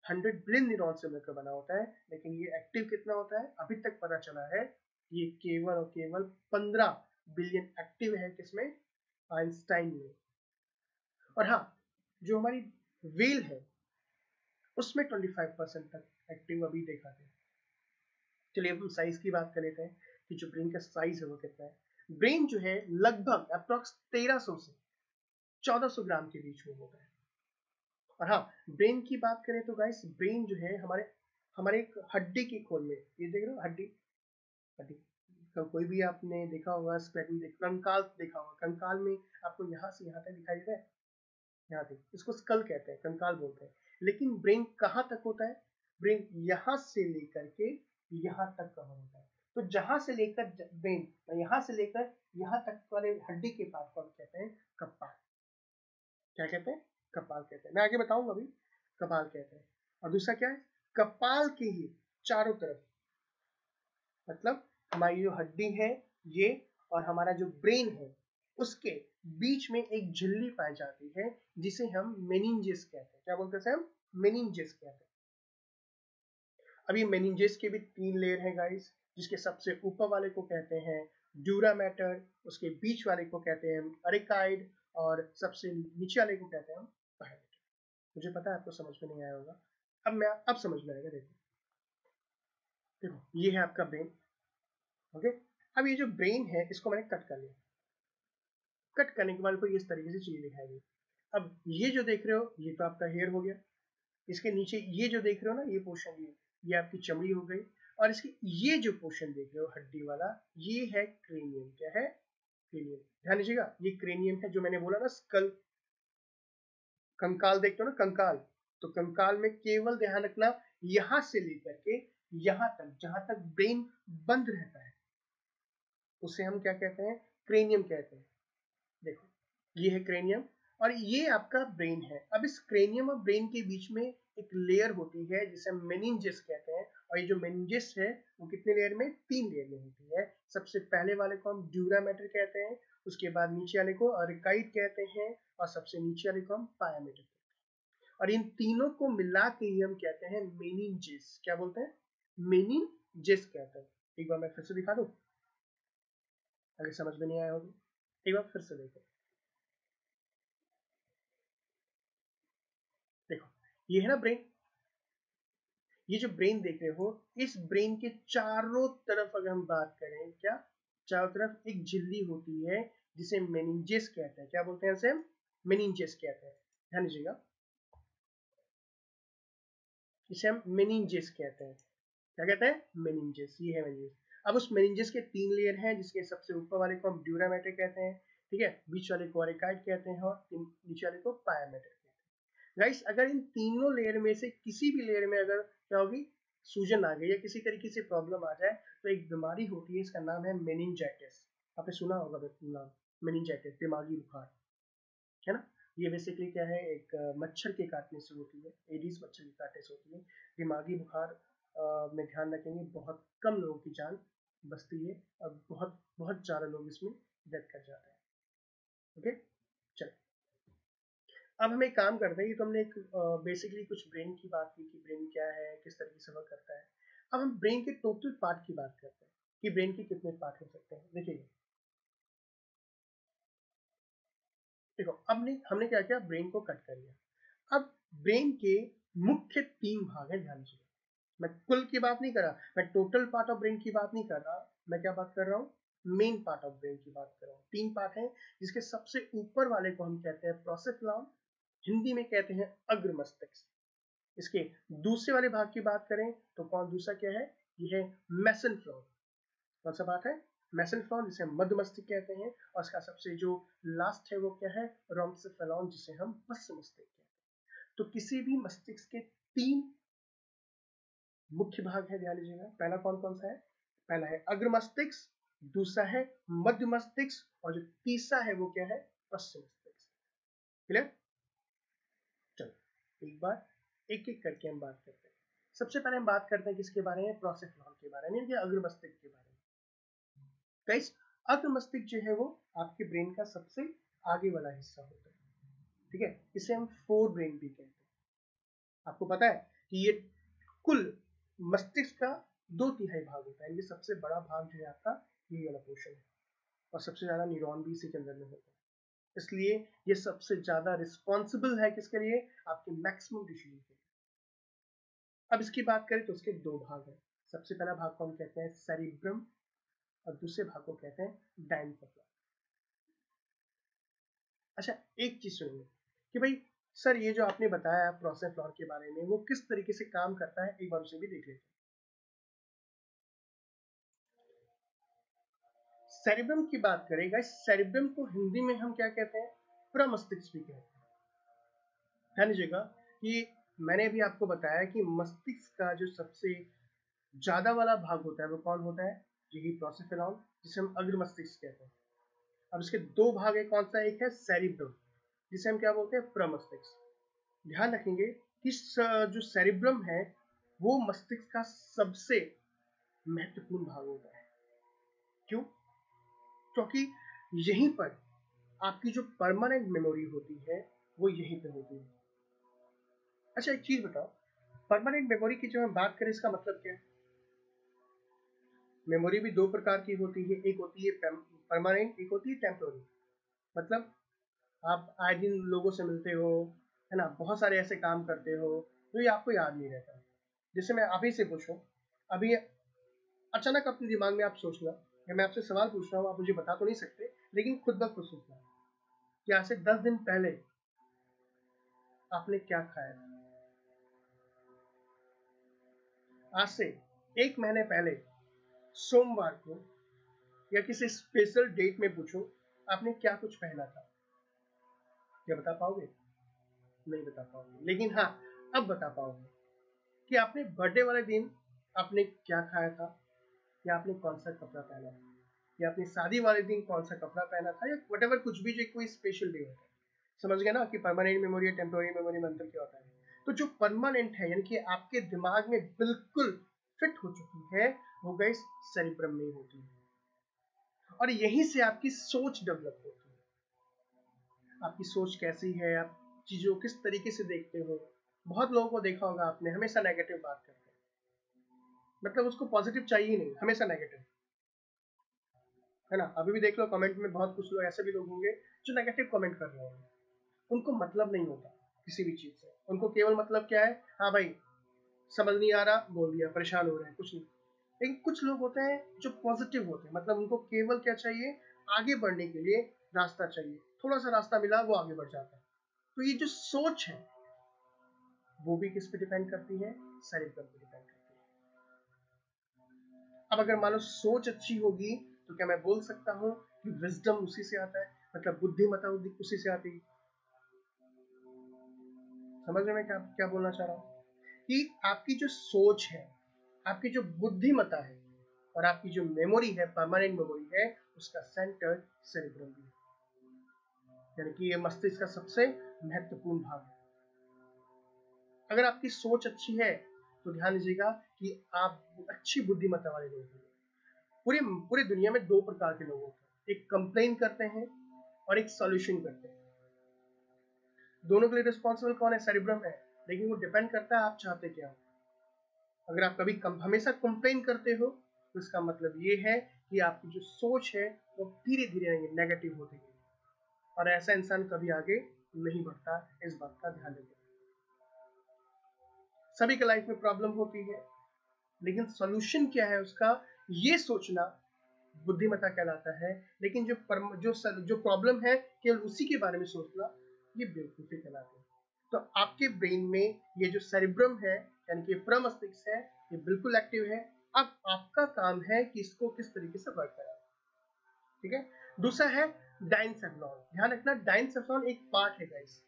100 बिलियन न्यूरॉन से मिलकर बना होता है, लेकिन ये एक्टिव कितना होता है अभी तक पता चला है, ये केवल और केवल 15 बिलियन एक्टिव है। किसमें? आइंस्टाइन में। और हाँ, जो हमारी व्हेल है उसमें 25% तक एक्टिव अभी देखा गया। चलिए अब हम साइज की बात कर लेते हैं कि जो ब्रेन का साइज है वो कितना है। ब्रेन जो है लगभग अप्रोक्स 1300 से 1400 ग्राम के बीच में होता है। और हाँ, ब्रेन की बात करें तो गाइस, ब्रेन जो है हमारे हमारे एक हड्डी की खोल में, ये देख रहे हो हड्डी, हड्डी तो कोई भी आपने देखा होगा, कंकाल देखा होगा, कंकाल में आपको यहाँ से यहाँ तक दिखाई देता है, यहाँ तक, इसको स्कल कहते हैं, कंकाल बोलते हैं। लेकिन ब्रेन कहाँ तक होता है? ब्रेन यहाँ से लेकर के यहाँ तक कवर होता है। तो जहां से लेकर ब्रेन, यहाँ से लेकर यहाँ तक वाले हड्डी के पार्ट को हम कहते हैं कपाल। क्या कहते हैं? कपाल कहते हैं। मैं आगे बताऊंगा अभी। कपाल कहते हैं। और दूसरा क्या है? कपाल के ही चारों तरफ, मतलब हमारी जो हड्डी है ये, और हमारा जो ब्रेन है उसके बीच में एक झिल्ली पाई जाती है जिसे हम मेनिंजेस कहते हैं। क्या बोलते हैं हम? मेनिंजेस कहते हैं। अब ये मेनिंजेस के भी 3 लेयर हैं गाइस, जिसके सबसे ऊपर वाले को कहते हैं ड्यूरा मैटर, उसके बीच वाले को कहते हैं अरिकाइड, और सबसे नीचे वाले को कहते हैं हम पायलेट। मुझे पता है आपको समझ में नहीं आया होगा, अब समझ में आएगा। देखो देखो ये है आपका ब्रेन। ओके, अब ये जो ब्रेन है इसको मैंने कट कर लिया। कट करने के बाद कोई इस तरीके से चीज दिखाई दी। अब ये जो देख रहे हो ये तो आपका हेयर हो गया, इसके नीचे ये जो देख रहे हो ना ये पोर्शन, ये आपकी चमड़ी हो गई, और इसकी ये जो पोर्शन देख रहे हो हड्डी वाला, ये है क्रेनियम। क्या है? क्रेनियम। ध्यान दीजिएगा, ये क्रेनियम है, जो मैंने बोला ना स्कल, कंकाल देखते हो ना कंकाल, तो कंकाल में केवल ध्यान रखना यहां से लेकर के यहां तक, जहां तक ब्रेन बंद रहता है उसे हम क्या कहते हैं? क्रेनियम कहते हैं। देखो ये है क्रेनियम, और ये आपका ब्रेन है। अब इस क्रेनियम और ब्रेन के बीच में एक लेयर होती है जिसे हम मेनिंजेस कहते हैं, और ये जो मेनिंजेस है वो कितने लेयर में? 3 लेयर में होती है। सबसे पहले वाले को हम ड्यूरा मैटर कहते हैं, उसके बाद नीचे वाले को अरिकाइड कहते हैं, और सबसे नीचे वाले को हम पायामेटर कहते हैं। और इन तीनों को मिला के ही हम कहते हैं मेनिंजेस। क्या बोलते हैं? मेनिंजेस कहते हैं। एक बार मैं फिर से दिखा दूं, अगर समझ में नहीं आया हो तो एक बार फिर से देखो। देखो ये है ना ब्रेन, ये जो ब्रेन देख रहे हो, इस ब्रेन के चारों तरफ अगर हम बात करें, क्या चारों तरफ एक झिल्ली होती है जिसे मेनिंजेस कहते हैं। क्या बोलते हैं इसे? मेनिंजेस कहते हैं। ध्यान दीजिएगा, इसे हम मेनिंजेस कहते हैं। क्या कहते हैं? मेनिंजेस। ये है मेनिंजेस। अब उस मेनिंजेस के 3 लेयर हैं, जिसके सबसे ऊपर वाले को हम ड्यूरा मैटर कहते हैं, ठीक है, बीच वाले को अरेकाइड कहते हैं और नीचे वाले को पाया मैटर कहते हैं। गाइस, अगर इन तीनों लेयर में से किसी भी लेयर में अगर क्या होगी, सूजन आ गई या किसी तरीके से प्रॉब्लम आ जाए तो एक बीमारी होती है, इसका नाम है मेनिंजाइटिस। आपने सुना होगा नाम, मेनिंजाइटिस, दिमागी बुखार, है ना। ये बेसिकली क्या है, एक मच्छर के काटने से होती है, एडिस मच्छर के काटने से होती है। दिमागी बुखार में ध्यान रखेंगे बहुत कम लोगों की जान बचती है और बहुत बहुत ज़्यादा लोग इसमें डेथ कर जाते हैं। ओके, चलो अब हम एक काम करते हैं। ये तो हमने एक बेसिकली कुछ ब्रेन की बात की कि ब्रेन क्या है, किस तरीके से वर्क करता है। अब हम ब्रेन के टोटल पार्ट की बात करते हैं कि ब्रेन के कितने पार्ट हो सकते हैं। देखिए, देखो अब हमने क्या किया, ब्रेन को कट कर लिया। अब ब्रेन के मुख्य 3 भाग हैं, ध्यान से। मैं कुल की बात नहीं कर रहा, मैं टोटल पार्ट ऑफ ब्रेन की बात नहीं कर रहा, मैं क्या बात कर रहा हूँ, मेन पार्ट ऑफ ब्रेन की बात कर रहा हूँ। 3 पार्ट हैं, जिसके सबसे ऊपर वाले को हम कहते हैं प्रोसेफ्लॉन, हिंदी में कहते हैं अग्र मस्तिष्क। इसके दूसरे वाले भाग की बात करें तो कौन दूसरा क्या है, ये है मेसेनफ्लॉन। कौन सा पार्ट है, मेसेनफ्लॉन, जिसे हम मध्य मस्तिष्क कहते हैं। और इसका सबसे जो लास्ट है वो क्या है, रोम्सेफेलॉन, जिसे हम पश्च मस्तिष्क कहते हैं। तो किसी भी मस्तिष्क के 3 मुख्य भाग है, ध्यान दीजिएगा। पहला कौन कौन सा है, पहला है अग्र मस्तिष्क, दूसरा है मध्य मस्तिष्क और जो तीसरा है वो क्या है, पश्च मस्तिष्क। क्लियर? चलो एक बार एक एक करके हम बात करते हैं। सबसे पहले हम बात करते हैं किसके बारे में, प्रोसेफ्लॉन के बारे में, या अग्र मस्तिष्क के बारे में। गाइस, अग्र मस्तिष्क जो है वो आपके ब्रेन का सबसे आगे वाला हिस्सा होता है, ठीक है। इसे हम फोर ब्रेन भी कहते हैं। आपको पता है कि ये कुल मस्तिष्क का 2/3 भाग होता है। ये सबसे बड़ा भाग जो है आपका ये वाला पोर्शन है और सबसे ज्यादा न्यूरॉन भी इसी के अंदर में होता है। इसलिए ये सबसे ज्यादा रिस्पॉन्सिबल है किसके लिए, आपके मैक्सिमम डिसीजन के लिए। अब इसकी बात करें तो उसके 2 भाग हैं। सबसे पहला भाग को हम कहते हैं सेरिब्रम और दूसरे भाग को कहते हैं डायंथेफ्लॉन। अच्छा, एक चीज सुनिए कि भाई सर ये जो आपने बताया प्रोसेफ्लॉन के बारे में, वो किस तरीके से काम करता है, एक बार उसे भी देख लेते हैं। सेरिब्रम की बात करेगा, सेरिब्रम को हिंदी में हम क्या कहते हैं, प्रमस्तिष्क भी कहते हैं। ध्यान दीजिएगा कि मैंने भी आपको बताया कि मस्तिष्क का जो सबसे ज्यादा वाला भाग होता है वो कौन होता है, यही प्रोसेफ्लॉन, जिसे हम अग्र मस्तिष्क कहते हैं। अब इसके 2 भाग है, कौन सा, एक है सेरिब्रम, जिसे हम क्या बोलते हैं, प्रमस्तिष्क। ध्यान रखेंगे कि जो सेरिब्रम है वो मस्तिष्क का सबसे महत्वपूर्ण भाग होता है। क्यों? क्योंकि यहीं पर आपकी जो परमानेंट मेमोरी होती है वो यहीं पे होती है। अच्छा एक चीज बताओ, परमानेंट मेमोरी की जो हम बात करें इसका मतलब क्या है। मेमोरी भी 2 प्रकार की होती है, एक होती है परमानेंट, एक होती है टेम्पोररी। मतलब आप आए दिन लोगों से मिलते हो, है ना, बहुत सारे ऐसे काम करते हो तो ये आपको याद नहीं रहता। जैसे मैं अभी से पूछूं, अभी अचानक अपने दिमाग में आप सोचना, या मैं आपसे सवाल पूछ रहा हूँ, आप मुझे बता तो नहीं सकते, लेकिन खुद ब खुद सोचना कि आज से 10 दिन पहले आपने क्या खाया था। आज से 1 महीने पहले सोमवार को या किसी स्पेशल डेट में पूछो आपने क्या कुछ पहना था, क्या बता पाओगे? नहीं बता पाओगे। लेकिन हाँ, अब बता पाओगे कि आपने बर्थडे वाले दिन आपने क्या खाया था, या आपने कौन सा कपड़ा पहना था, या आपने शादी वाले दिन कौन सा कपड़ा पहना था, या वटेवर कुछ भी जो कोई स्पेशल डे होता है। समझ गए ना कि परमानेंट मेमोरी और टेम्पोररी मेमोरी में अंतर क्या होता है। तो जो परमानेंट है यानी कि आपके दिमाग में बिल्कुल फिट हो चुकी है, वो गाइस सेरिब्रम में होती है और यहीं से आपकी सोच डेवलप होती है। आपकी सोच कैसी है, आप चीजों को किस तरीके से देखते हो। बहुत लोगों को देखा होगा आपने, हमेशा नेगेटिव बात करते हैं, मतलब उसको पॉजिटिव चाहिए नहीं, हमेशा नेगेटिव, है ना। अभी भी देख लो कमेंट में बहुत कुछ लोग ऐसे भी लोग होंगे जो नेगेटिव कमेंट कर रहे होंगे। उनको मतलब नहीं होता किसी भी चीज से, उनको केवल मतलब क्या है, हाँ भाई समझ नहीं आ रहा बोल दिया, परेशान हो रहे हैं, कुछ नहीं। लेकिन कुछ लोग होते हैं जो पॉजिटिव होते हैं, मतलब उनको केवल क्या चाहिए, आगे बढ़ने के लिए रास्ता चाहिए, थोड़ा सा रास्ता मिला वो आगे बढ़ जाता है। तो ये जो सोच है वो भी किस पे डिपेंड करती है, सेरिब्रम पे डिपेंड करती है। अब अगर मान लो सोच अच्छी होगी तो क्या मैं बोल सकता हूँ कि विजडम उसी से आता है, मतलब बुद्धिमत्ता उसी से आती है। समझ में मैं क्या क्या बोलना चाह रहा हूँ कि आपकी जो सोच है, आपकी जो बुद्धिमत्ता है और आपकी जो मेमोरी है, परमानेंट मेमोरी है, उसका सेंटर सेरेब्रम है, यानी कि ये मस्तिष्क का सबसे महत्वपूर्ण भाग है। अगर आपकी सोच अच्छी है तो ध्यान दीजिएगा कि आप अच्छी बुद्धिमत्ता वाले लोग हैं। पूरी पूरी दुनिया में दो प्रकार के लोग होते हैं, एक कंप्लेन करते हैं और एक सॉल्यूशन करते हैं। दोनों के लिए रिस्पॉन्सिबल कौन है? सेरेब्रम है, लेकिन वो डिपेंड करता है आप चाहते क्या हो। अगर आप कभी हमेशा कंप्लेन करते हो तो इसका मतलब ये है कि आपकी जो सोच है वो धीरे धीरे नेगेटिव होती है, और ऐसा इंसान कभी आगे नहीं बढ़ता। इस बात का ध्यान रखें। सभी के लाइफ में प्रॉब्लम होती है, लेकिन सॉल्यूशन क्या है उसका, ये सोचना बुद्धिमत्ता कहलाता है। लेकिन जो प्रॉब्लम है केवल उसी के बारे में सोचना, ये बेवकूफी कहलाती है। तो आपके ब्रेन में ये जो सेरेब्रम है, यानी कि प्रमस्तिष्क है, ये बिल्कुल एक्टिव है। अब आपका काम है कि इसको किस तरीके से वर्क करें। ठीक है। दूसरा है डाइनसेफलॉन। ध्यान रखना, डाइनसेफलॉन एक पार्ट है गाइस,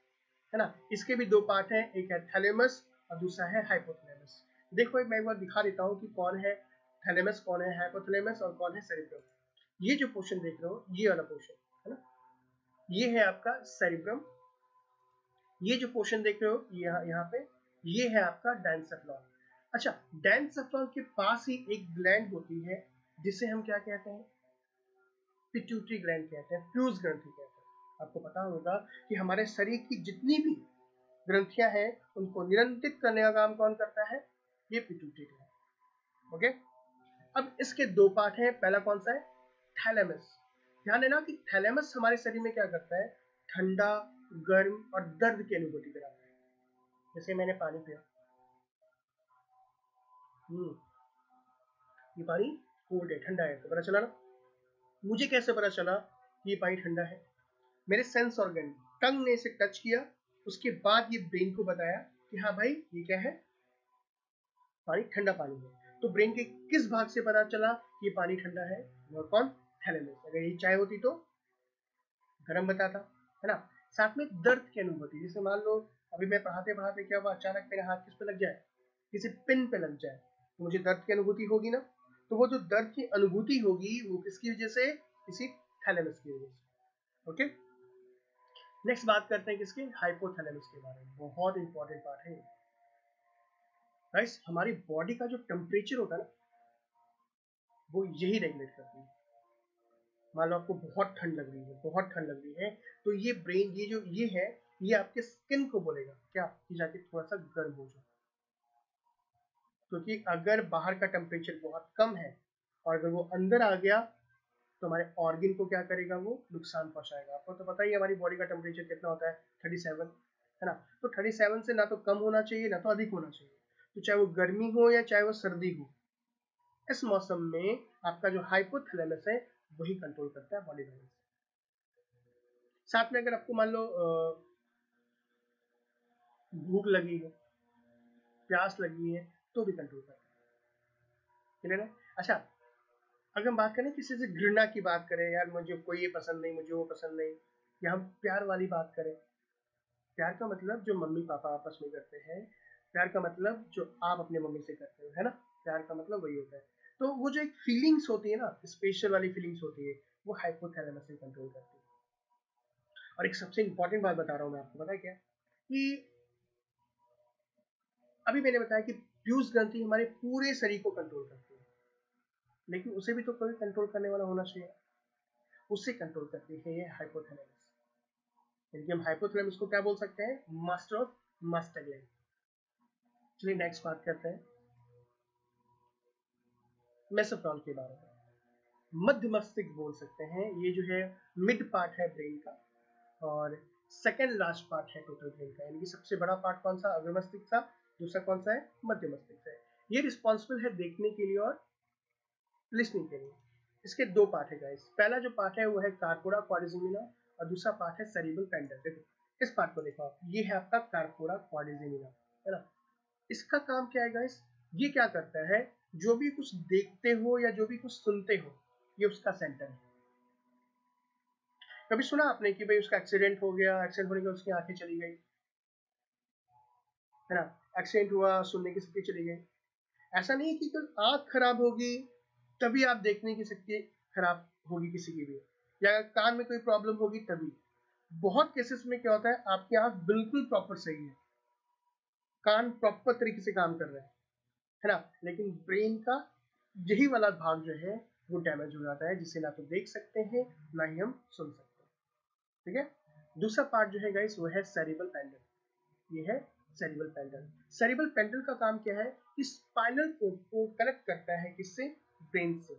है ना। इसके भी दो पार्ट हैं, एक है थैलेमस और दूसरा है हाइपोथैलेमस। देखो मैं एक बार दिखा देता हूँ कि कौन है थैलेमस, कौन है हाइपोथैलेमस और कौन है सेरेब्रम। ये जो पोर्शन देख रहे हो, ये वाला पोर्शन है ना, ये है आपका सेरेब्रम। ये जो पोर्शन देख रहे हो यहाँ पे, ये है आपका डाइनसेफलॉन। अच्छा, डाइनसेफलॉन के पास ही एक ग्लैंड होती है जिसे हम क्या कहते हैं? पिट्यूटरी ग्लैंड कहते हैं, फ्यूज ग्रंथि कहते हैं। आपको पता होगा कि हमारे शरीर की जितनी भी ग्रंथियां हैं उनको नियंत्रित करने का काम कौन करता है? ये पिट्यूटरी ग्लैंड। ओके। अब इसके दो पार्ट हैं। पहला कौन सा है? थैलेमस। ध्यान देना कि थैलेमस हमारे शरीर में क्या करता है? ठंडा, गर्म और दर्द की अनुभूति कराता है। जैसे मैंने पानी पिया, ये पानी कोल्ड है, ठंडा है, तो पता चला ना। मुझे कैसे पता चला कि ये पानी ठंडा है? मेरे सेंस ऑर्गन टंग ने इसे टच किया, उसके बाद ये ब्रेन को बताया कि हाँ भाई ये क्या है? पानी, ठंडा पानी है। तो ब्रेन के किस भाग से पता चला कि ये पानी ठंडा है? वो कौन? थैलेमस। अगर ये चाय होती तो गर्म बताता, है ना। साथ में दर्द की अनुभूति, जैसे मान लो अभी मैं पढ़ाते पढ़ाते क्या हुआ, अचानक मेरा हाथ किस पे लग जाए? किसी पिन पे लग जाए, तो मुझे दर्द की अनुभूति होगी ना। तो वो जो दर्द की अनुभूति होगी वो किसकी वजह से? इसी थैलेमस की वजह से। ओके। नेक्स्ट बात करते हैं किसके? हाइपोथैलेमस के बारे में। बहुत इंपॉर्टेंट पार्ट है गाइस। हमारी बॉडी का जो टेम्परेचर होता है ना, वो यही रेगुलेट करती है। मान लो आपको बहुत ठंड लग रही है, बहुत ठंड लग रही है, तो ये ब्रेन, ये जो ये है, ये आपके स्किन को बोलेगा क्या कि जाके थोड़ा सा गर्म हो जाए। क्योंकि अगर बाहर का टेम्परेचर बहुत कम है और अगर वो अंदर आ गया तो हमारे ऑर्गन को क्या करेगा? वो नुकसान पहुंचाएगा। आपको तो पता ही है हमारी बॉडी का टेम्परेचर कितना होता है, 37, है ना। तो 37 से ना तो कम होना चाहिए ना तो अधिक होना चाहिए। तो चाहे वो गर्मी हो या चाहे वो सर्दी हो, इस मौसम में आपका जो हाइपोथैलेमस है वही कंट्रोल करता है बॉडी बैलेंस। साथ में अगर आपको मान लो भूख लगी है, प्यास लगी है, तो भी कंट्रोल करता है। क्लियर है? अच्छा, अगर हम बात करें किसी से घृणा की बात करें, यार मुझे कोई ये पसंद नहीं, मुझे वो पसंद नहीं, या हम प्यार वाली बात करें, प्यार का मतलब जो मम्मी पापा आपस में करते हैं, प्यार का मतलब जो आप अपने मम्मी से करते हो, है ना। प्यार का मतलब वही होता है। तो वो जो एक फीलिंग्स होती है ना, स्पेशल वाली फीलिंग्स होती है, वो हाइपोथैलेमस से कंट्रोल करती है। और एक सबसे इंपॉर्टेंट बात बता रहा हूँ मैं आपको, पता है क्या? कि अभी मैंने बताया कि प्यूस ग्रंथि हमारे पूरे शरीर को कंट्रोल करती है, लेकिन उसे भी तो कोई कंट्रोल करने वाला होना चाहिए। उससे कंट्रोल करती है ये हाइपोथैलेमस। यानी हम हाइपोथैलेमस को क्या बोल सकते हैं? Master of master gland. चलिए नेक्स्ट बात करते हैं मेसोफ्रॉन के बारे में। मध्य मस्तिष्क बोल सकते हैं, ये जो है मिड पार्ट है ब्रेन का, और सेकेंड लास्ट पार्ट है टोटल ब्रेन का। यानी कि सबसे बड़ा पार्ट कौन सा? अग्र मस्तिष्क था। दूसरा कौन सा है? मध्य मस्तिष्क है। ये रिस्पॉन्सिबल है देखने के लिए और लिसनिंग के लिए। इसके दो पार्ट है गाइस। पहला जो पार्ट है वो है कार्पोरा क्वाड्रिजेमिना और दूसरा पार्ट है सेरिब्रल पेंडल। देखो इस पार्ट को देखो आप, ये है आपका कार्पोरा क्वाड्रिजेमिना, है ना। इसका काम क्या है गाइस? ये क्या करता है? जो भी कुछ देखते हो या जो भी कुछ सुनते हो, ये उसका सेंटर है। कभी सुना आपने कि भाई उसका एक्सीडेंट हो गया, एक्सीडेंट होने के बाद उसकी आंखें चली गई, है ना, एक्सीडेंट हुआ, सुनने की शक्ति चली गई। ऐसा नहीं कि कल आंख खराब होगी तभी आप देखने की शक्ति खराब होगी किसी की भी, या कान में कोई प्रॉब्लम होगी तभी। बहुत केसेस में क्या होता है, आपकी आंख बिल्कुल प्रॉपर सही है, कान प्रॉपर तरीके से काम कर रहे हैं, है ना, लेकिन ब्रेन का यही वाला भाग जो है वो डैमेज हो जाता है, जिसे ना तो देख सकते हैं ना ही हम सुन सकते हैं। ठीक है। दूसरा पार्ट जो है गाइस वो है सेरिब्रल पेंडल। ये है सेरिब्रल पेंडल। सेरिब्रल पेंडल का काम क्या है, इस स्पाइनल कोड को कनेक्ट करता है किससे, ब्रेन से।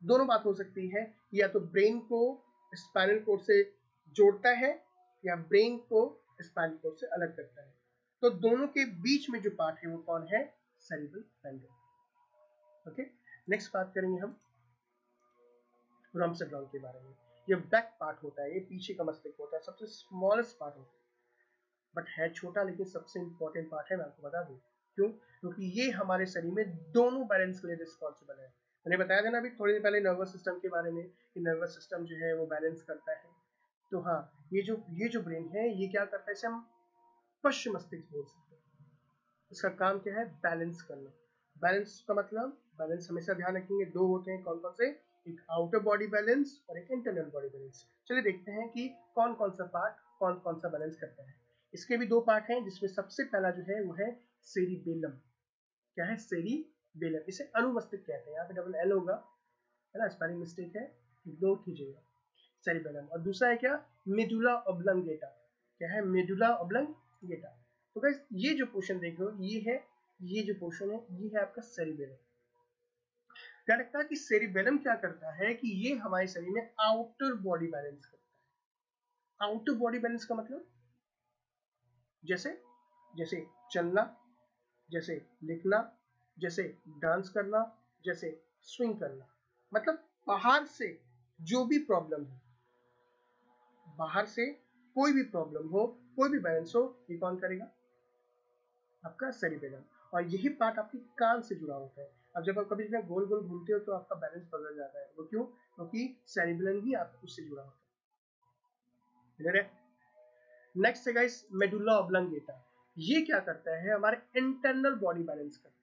दोनों बात हो सकती है, या तो ब्रेन को स्पाइनल कोड से जोड़ता है या ब्रेन को स्पाइनल कोड से अलग करता है। तो दोनों के बीच में जो पार्ट है वो कौन है, सेरिब्रल पेंडल। ओके, नेक्स्ट बात करेंगे हम रॉम्सर ग्राउंड के बारे में। ये बैक पार्ट होता है, ये पीछे का मस्तिष्क होता है, सबसे स्मॉलेस्ट पार्ट होता है, बट है छोटा लेकिन सबसे इंपॉर्टेंट पार्ट है। मैं आपको बता दूं क्यों, क्योंकि ये हमारे शरीर में दोनों बैलेंस के लिए रिस्पॉन्सिबल है। मैंने बताया था ना अभी थोड़ी देर पहले नर्वस सिस्टम के बारे में, कि नर्वस सिस्टम जो है वो बैलेंस करता है। तो हाँ, ये जो ब्रेन है ये क्या करता है, इसे हम पश्च मस्तिष्क बोल सकते हैं। इसका काम क्या है, बैलेंस करना। बैलेंस का मतलब, बैलेंस हमेशा ध्यान रखेंगे, दो होते हैं, कौन कौन से, एक आउटर बॉडी बैलेंस और एक इंटरनल बॉडी बैलेंस। चलिए देखते हैं कि कौन कौन सा पार्ट कौन कौन सा बैलेंस करता है। इसके भी दो पार्ट हैं, जिसमें सबसे पहला जो है वो है सेरिबेलम। क्या है, सेरिबेलम, इसे अनुमस्तिष्क कहते हैं, यहाँ पे डबल एल होगा, है ना, स्पेलिंग मिस्टेक है, इग्नोर कीजिएगा। सेरिबेलम। और दूसरा है क्या, मेडुला ऑब्लंगेटा। क्या है, मेडुला ऑब्लंगेटा। तो गाइस ये जो पोर्शन देख रहे हो ये है, ये जो पोर्शन है ये है आपका सेरिबेलम। क्या लगता है कि सेरिबेलम क्या करता है, कि ये हमारे शरीर में आउटर बॉडी बैलेंस करता है। आउटर बॉडी बैलेंस का मतलब, जैसे जैसे चलना, जैसे लिखना, जैसे डांस करना, जैसे स्विंग करना, मतलब बाहर से जो भी प्रॉब्लम हो, बाहर से कोई भी प्रॉब्लम हो, कोई भी बैलेंस हो, ये कौन करेगा, आपका सेरिबेलम। और यही पार्ट आपकी कान से जुड़ा होता है। अब जब आप कभी गोल गोल घूमते हो तो आपका बैलेंस बदल जाता है, वो क्यों, क्योंकि सेरिबेलम ही आपको उससे जुड़ा होता है। क्लियर है। नेक्स्ट है गाइस मेडुला ऑब्लंगेटा। ये क्या करता है, हमारे इंटरनल बॉडी बैलेंस करता है।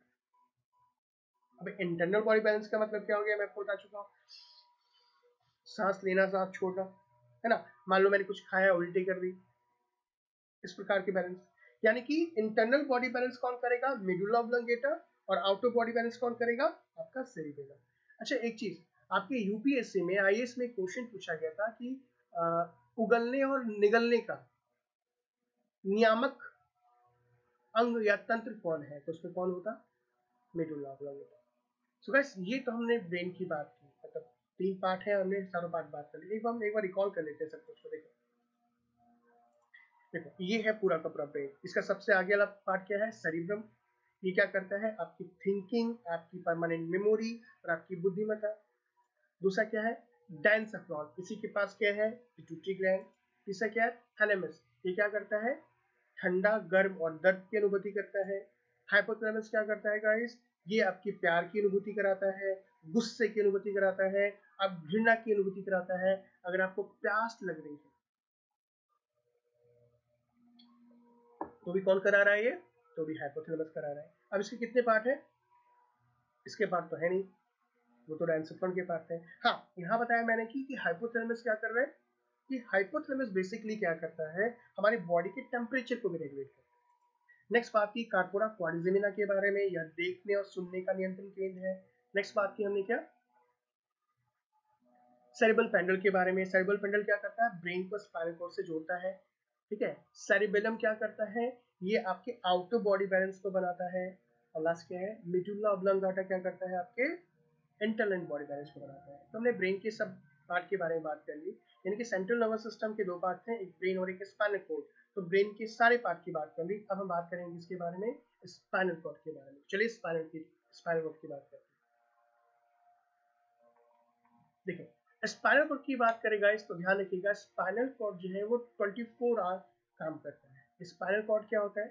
अब इंटरनल बॉडी बैलेंस का मतलब क्या हो गया, मैं आपको बता चुका हूँ, सांस लेना सांस छोड़ना, है ना, मान लो मैंने कुछ खाया उल्टी कर दी, इस प्रकार के बैलेंस। यानी कि इंटरनल बॉडी बैलेंस कौन करेगा, मेडुला ऑब्लंगेटा, और आउटर बॉडी बैलेंस कौन करेगा, आपका सेरिबेलम। अच्छा एक चीज, आपके यूपीएससी में आईएएस में क्वेश्चन पूछा गया था कि उगलने और निगलने का नियामक अंग या तंत्र कौन है, तो उसमें कौन होता, मेडुला ऑब्लंगेटा। सो गाइस ये तो हमने ब्रेन की बात की, मतलब तीन पार्ट है, हमने चारों पार्ट बात कर ली। हम एक बार रिकॉल कर लेते हैं सब कुछ को। देखो देखो ये है पूरा का पूरा ब्रेन। इसका सबसे आगे वाला पार्ट क्या है, सेरिब्रम। ये क्या करता है, आपकी थिंकिंग, आपकी परमानेंट मेमोरी और आपकी बुद्धिमत्ता। दूसरा क्या है, डायंसफ्रॉन, इसी के पास क्या है, पिट्यूटरी ग्लैंड। तीसरा क्या है, थैलेमस, ये क्या करता है, ठंडा गर्म और दर्द की अनुभूति करता है। हाइपोथैलेमस क्या करता है गाइस, ये आपकी प्यार की अनुभूति कराता है, गुस्से की अनुभूति कराता है, अब घृणा की अनुभूति कराता है। अगर आपको प्यास लग रही है तो भी कौन करा रहा है, ये तो भी हाइपोथैलेमस करा रहा है। अब इसके कितने पार्ट है, इसके पार्ट तो है नहीं, वो तो डायंसफ्रॉन के पार्ट है। हाँ यहाँ बताया मैंने कि हाइपोथैलेमस क्या कर रहा है, कि हाइपोथैलेमस बेसिकली क्या करता है, हमारी बॉडी के टेम्परेचर को भी रेगुलेट करता है। नेक्स्ट बात की कार्पोरा क्वाड्रिजेमिना के बारे में, यह देखने और सुनने का नियंत्रण केंद्र है। नेक्स्ट बात की हमने क्या, सेरिब्रल पेंडल के बारे में। सेरिब्रल पेंडल क्या करता है, ब्रेन को स्पाइनल कॉर्ड से जोड़ता है। ठीक है। सेरिबेलम क्या करता है, ये आपके आउटर बॉडी बैलेंस को बनाता है। और लास्ट क्या है, मेडुला ऑब्लंगेटा क्या करता है, आपके इंटरनल बॉडी बैलेंस को बनाता है। तो हमने ब्रेन के सब पार्ट के बारे में बात कर ली, यानी कि सेंट्रल नर्वस सिस्टम के दो पार्ट हैं, एक ब्रेन और एक स्पाइनल कॉर्ड। तो ब्रेन के सारे पार्ट की बात कर ली। अब हम बात करेंगे इसके बारे में, स्पाइनल कॉर्ड के बारे में। चलिए स्पाइनल कॉर्ड की बात करते हैं। देखिए स्पाइनल कॉर्ड की बात करेगा इस तो ध्यान रखिएगा, स्पाइनल कॉर्ड जो है वो 24 आवर काम करता है। स्पाइनल कॉर्ड क्या होता है,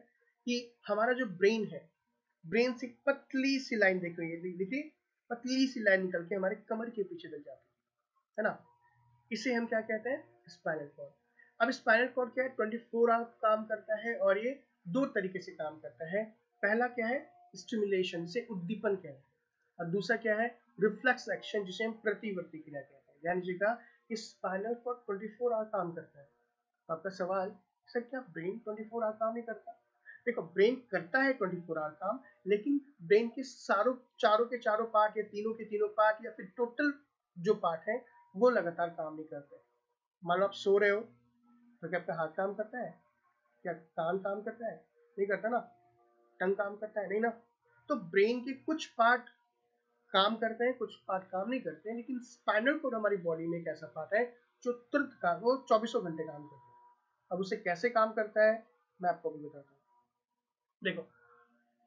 कि हमारा जो ब्रेन है ब्रेन से पतली सी लाइन देखिए पतली सी लाइन निकल के हमारे कमर के पीछे तक जाती है ना, इसे हम क्या कहते हैं, स्पाइनल कॉर्ड। अब स्पाइनल कॉर्ड क्या है, 24 आवर काम करता है और ये दो तरीके से काम करता है। पहला क्या है, स्टिमुलेशन, जिसे उद्दीपन कहते हैं, और दूसरा क्या है, रिफ्लेक्स एक्शन, जिसे हम प्रतिवर्ती क्रिया कहते हैं। ध्यान दीजिएगा कि स्पाइनल कॉर्ड 24 आवर काम करता है। तो आपका सवाल, सर क्या ब्रेन 24 आवर काम नहीं करता? देखो, ब्रेन करता है 24 आवर काम, लेकिन ब्रेन के चारों के चारों पार्ट, या तीनों के तीनों पार्ट, या फिर टोटल जो पार्ट है वो लगातार काम नहीं करते। मान लो आप सो रहे हो, तो क्या आपका हाथ काम करता है? क्या कान काम करता है? नहीं करता ना। टंग काम करता है? नहीं ना। तो ब्रेन के कुछ पार्ट काम करते हैं, कुछ पार्ट काम नहीं करते हैं, लेकिन स्पाइनल कोड हमारी बॉडी में एक ऐसा पार्ट है जो तुरंत काम, वो 24 घंटे काम करता है। अब उसे कैसे काम करता है मैं आपको भी बताता हूँ। देखो,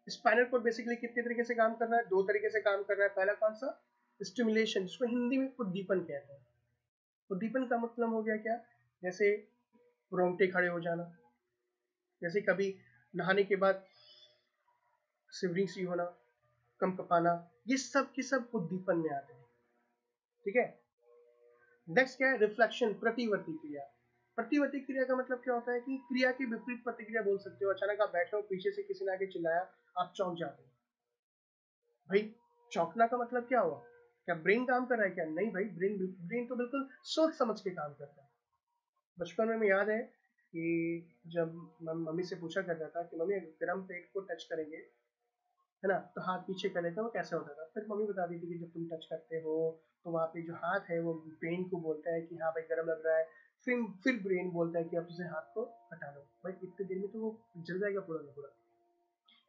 स्पाइनल कोड बेसिकली कितने तरीके से काम कर रहा है, दो तरीके से काम कर रहा है। पहला कौन सा, स्टिमुलेशन, जिसको हिंदी में उद्दीपन कहते हैं। उद्दीपन का मतलब हो गया क्या, जैसे रोंगटे खड़े हो जाना, जैसे कभी नहाने के बाद शिवरिंग सी होना, कंपना, ये सब के सब उद्दीपन में आते हैं। ठीक है। नेक्स्ट क्या है, रिफ्लेक्शन, प्रतिवर्ती क्रिया। प्रतिवर्ती क्रिया का मतलब क्या होता है कि क्रिया की विपरीत प्रतिक्रिया बोल सकते हो। अचानक आप बैठे हो, पीछे से किसी ने आके चिल्लाया, आप चौंक जाते हो। भाई, चौंकना का मतलब क्या हुआ, क्या ब्रेन काम कर रहा है क्या? नहीं भाई, ब्रेन तो बिल्कुल सोच समझ के काम करता है। बचपन में मुझे याद है कि जब मम्मी से पूछा करता था कि मम्मी गर्म पेट को टच करेंगे, है ना, तो हाथ पीछे कर लेते, वो कैसे होता था। फिर मम्मी बता दी थी कि जब तुम टच करते हो तो वहाँ पे जो हाथ है वो ब्रेन को बोलता है कि हाँ भाई गर्म लग रहा है, फिर ब्रेन बोलता है कि अब उसे हाथ को हटा दो। भाई इतनी देर में तो वो जल जाएगा पूरा का पूरा।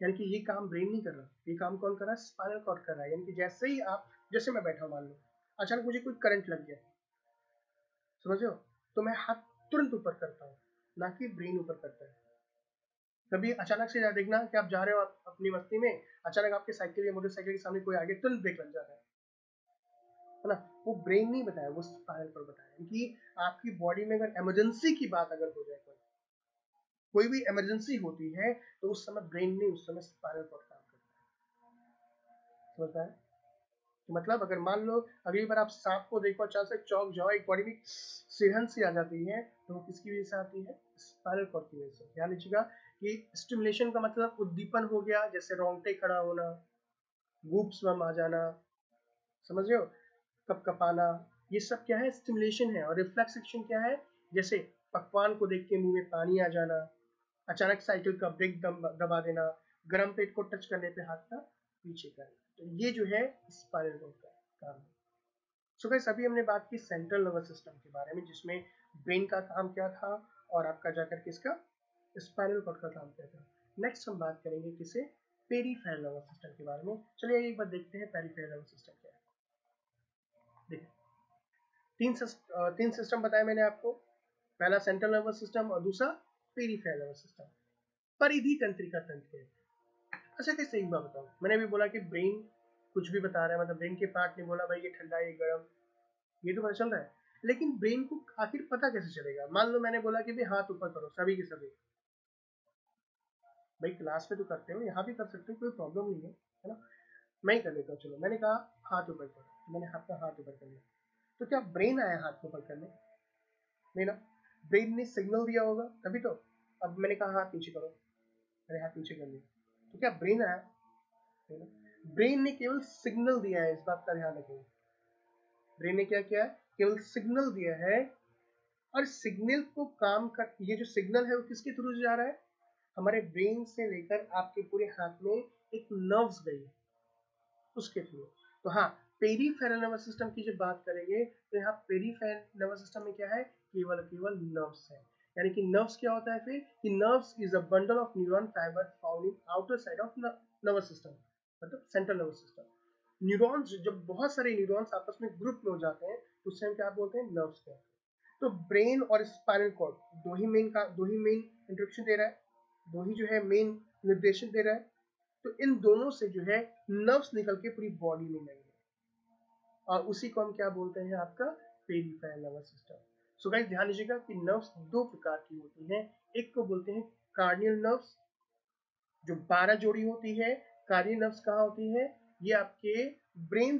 यानी कि ये काम ब्रेन नहीं कर रहा, ये काम कौन कर रहा है, स्पाइनल कॉर्ड कर रहा है। यानी कि जैसे ही आप, जैसे मैं बैठा मान लो, अचानक मुझे कोई करंट लग गया, समझ रहे हो, तो मैं हाथ तुरंत ऊपर करता हूँ, ना कि ब्रेन ऊपर करता है। कभी अचानक से देखना कि आप जा रहे हो अपनी मस्ती में, अचानक आपके साइकिल या मोटरसाइकिल के सामने कोई आगे, तुरंत ब्रेक लग जाता है ना। वो ब्रेन नहीं बताया, वो स्पाइनल कॉर्ड बताया कि आपकी बॉडी में अगर इमरजेंसी की बात अगर हो जाए, कोई भी इमरजेंसी होती है, तो उस समय ब्रेन नहीं, उस समय स्पाइनल कॉर्ड काम करता है। समझता है? तो मतलब अगर मान लो अगली बार आप सांप को देखो, अचानक से चौंक जाओ, एक बॉडी में सिरहन सी आ जाती है, तो वो किसकी वजह से आती है, स्पाइनल कॉर्ड की वजह से। ध्यान लीजिएगा कि स्टिमुलेशन का मतलब उद्दीपन हो गया, जैसे रोंगटे खड़ा होना, गूप्स बम आ जाना, समझ रहे हो, कपकपाना, ये सब क्या है, स्टिमुलेशन है। और रिफ्लेक्स एक्शन क्या है, जैसे पकवान को देख के मुंह में पानी आ जाना, अचानक साइकिल का ब्रेक दबा देना, गर्म पेट को टच करने पे हाथ का पीछे करना। तो ये जो है स्पाइनल कॉर्ड का काम है। सो गाइस, अभी हमने बात की सेंट्रल नर्वस सिस्टम के बारे में, जिसमें ब्रेन का काम क्या था और आपका जाकर के इसका स्पाइनल कॉर्ड का काम क्या था। नेक्स्ट हम बात करेंगे किसे, पेरीफेरल नर्वस सिस्टम के बारे में। चलिए एक बार देखते हैं पेरीफेरल नर्वस सिस्टम क्या है। देखिए, तीन सिस्टम बताया मैंने आपको, पहला सेंट्रल नर्वस सिस्टम और दूसरा पेरीफेरल नर्वस सिस्टम। परिधि तंत्रिका तंत्र। अच्छा, कैसे एक बार बताओ, मैंने भी बोला कि ब्रेन कुछ भी बता रहा है, मतलब ब्रेन के पार्ट ने बोला भाई ये ठंडा ये गर्म, ये तो पता चल रहा है, लेकिन ब्रेन को आखिर पता कैसे चलेगा? मान लो मैंने बोला कि भाई हाथ ऊपर करो, सभी के सभी, भाई क्लास में तो करते हो, यहाँ भी कर सकते हो, कोई प्रॉब्लम नहीं है ना। मैं ही कर देता हूँ, चलो मैंने कहा हाथ ऊपर करो, तो मैंने आपका हाथ ऊपर कर लिया, तो क्या ब्रेन आया हाथ ऊपर करने? नहीं ना, ब्रेन ने सिग्नल दिया होगा तभी तो। अब मैंने कहा हाथ नीचे करो, मैंने हाथ नीचे कर लिया, तो क्या ब्रेन आया? नहीं ना, ब्रेन ने केवल सिग्नल दिया है, इस बात का ध्यान रखेंगे। ब्रेन ने क्या किया है, केवल सिग्नल दिया है, और सिग्नल को काम कर, ये जो सिग्नल है वो किसके थ्रू जा रहा है, हमारे ब्रेन से लेकर आपके पूरे हाथ में एक नर्व्स गई है, उसके थ्रू। तो हाँ, पेरीफेरल नर्वस सिस्टम की जब बात करेंगे, तो यहाँ पेरीफेरल नर्वस सिस्टम में क्या है, केवल केवल नर्व्स है। यानी कि नर्व्स क्या होता है फिर, कि nerves is a bundle of neuron fibre found in outer side of nervous system, मतलब सेंट्रल नर्वस सिस्टम। न्यूरॉन्स, जब बहुत सारे न्यूरॉन्स आपस में ग्रुप में हो जाते हैं, तो उससे हम क्या बोलते हैं, नर्व्स कहते हैं। तो ब्रेन और स्पाइनल कॉर्ड दो ही मेन इंस्ट्रक्शन दे रहा है, दो ही जो है मेन निर्देशन दे रहा है। तो इन दोनों से जो है नर्व्स निकल के पूरी बॉडी में लगेंगे, और उसी को हम क्या बोलते हैं, आपका peripheral nervous system. So guys, ध्यान दीजिएगा कि नर्व्स दो प्रकार की होती हैं। एक को बोलते हैं कार्डियल नर्व्स, जो 12 जोड़ी होती है, कार्डियल नर्व्स कहाँ होती है? ये आपके ब्रेन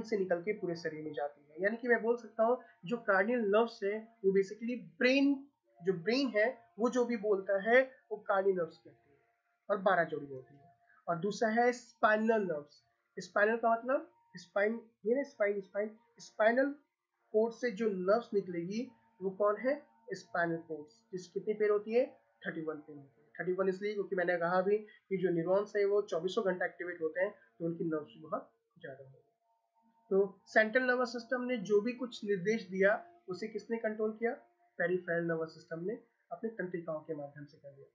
से निकल के पूरे शरीर में जाती है। यानी कि मैं बोल सकता हूँ जो कार्डियल नर्व्स है वो बेसिकली ब्रेन है वो जो भी बोलता है वो कार्डियल नर्व्स कहते हैं, और 12 जोड़ी होती है। और दूसरा है स्पाइनल नर्व्स। स्पाइनल का मतलब स्पाइन, ये ना स्पाइनल कोड से जो नर्व्स निकलेगी वो कौन है? Spinal cord. जिस कितनी पेयर होती है? 31 पेयर होती है। 31 इसलिए क्योंकि मैंने कहा भी कि जो न्यूरॉन्स है वो 24 घंटा एक्टिवेट होते हैं, तो उनकी नर्व्स बहुत ज्यादा होगी। तो सेंट्रल नर्वस सिस्टम ने जो भी कुछ निर्देश दिया उसे किसने कंट्रोल किया? पेरिफेरल नर्वस सिस्टम ने अपने तंत्रिकाओं के माध्यम से कर दिया।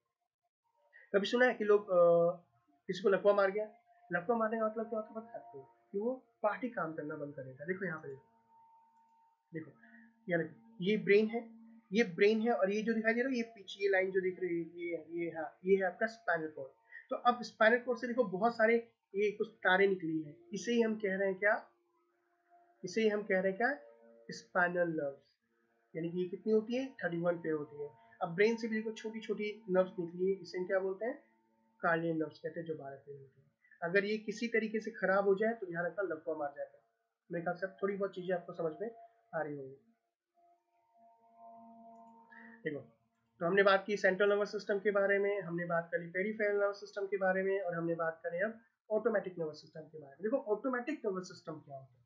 कभी सुना है कि लोग किसी को लकवा मार गया? लकवा मारने का मतलब क्या होता है पता है? कि वो पार्टी काम करना बंद कर देता है। देखो यहाँ पे देखो, ये ब्रेन है और ये जो दिखाई दे रहा है ये पीछे ये लाइन जो दिख रही है ये है आपका स्पाइनल कॉर्ड। तो अब स्पाइनल कॉर्ड से देखो बहुत सारे ये कुछ तारे निकली है, इसे ही हम कह रहे हैं क्या? Spinal nerves. यानी कि ये कितनी होती है? 31 पेयर होती है। अब ब्रेन से भी देखो छोटी छोटी नर्व्स निकली है, इसे क्या बोलते हैं? कार्डियल नर्व्स कहते हैं, जो 12 पेयर होती है। अगर ये किसी तरीके से खराब हो जाए तो ध्यान रखना लकवा मार जाता है। मेरे ख्याल से थोड़ी बहुत चीजें आपको समझ में आ रही होंगी। देखो, तो हमने बात की सेंट्रल नर्वस सिस्टम के बारे में, हमने बात करी पेरिफेरल नर्वस सिस्टम के बारे में, और हमने बात करें अब ऑटोमेटिक नर्वस सिस्टम के बारे में। देखो ऑटोमेटिक नर्वस सिस्टम क्या होता है?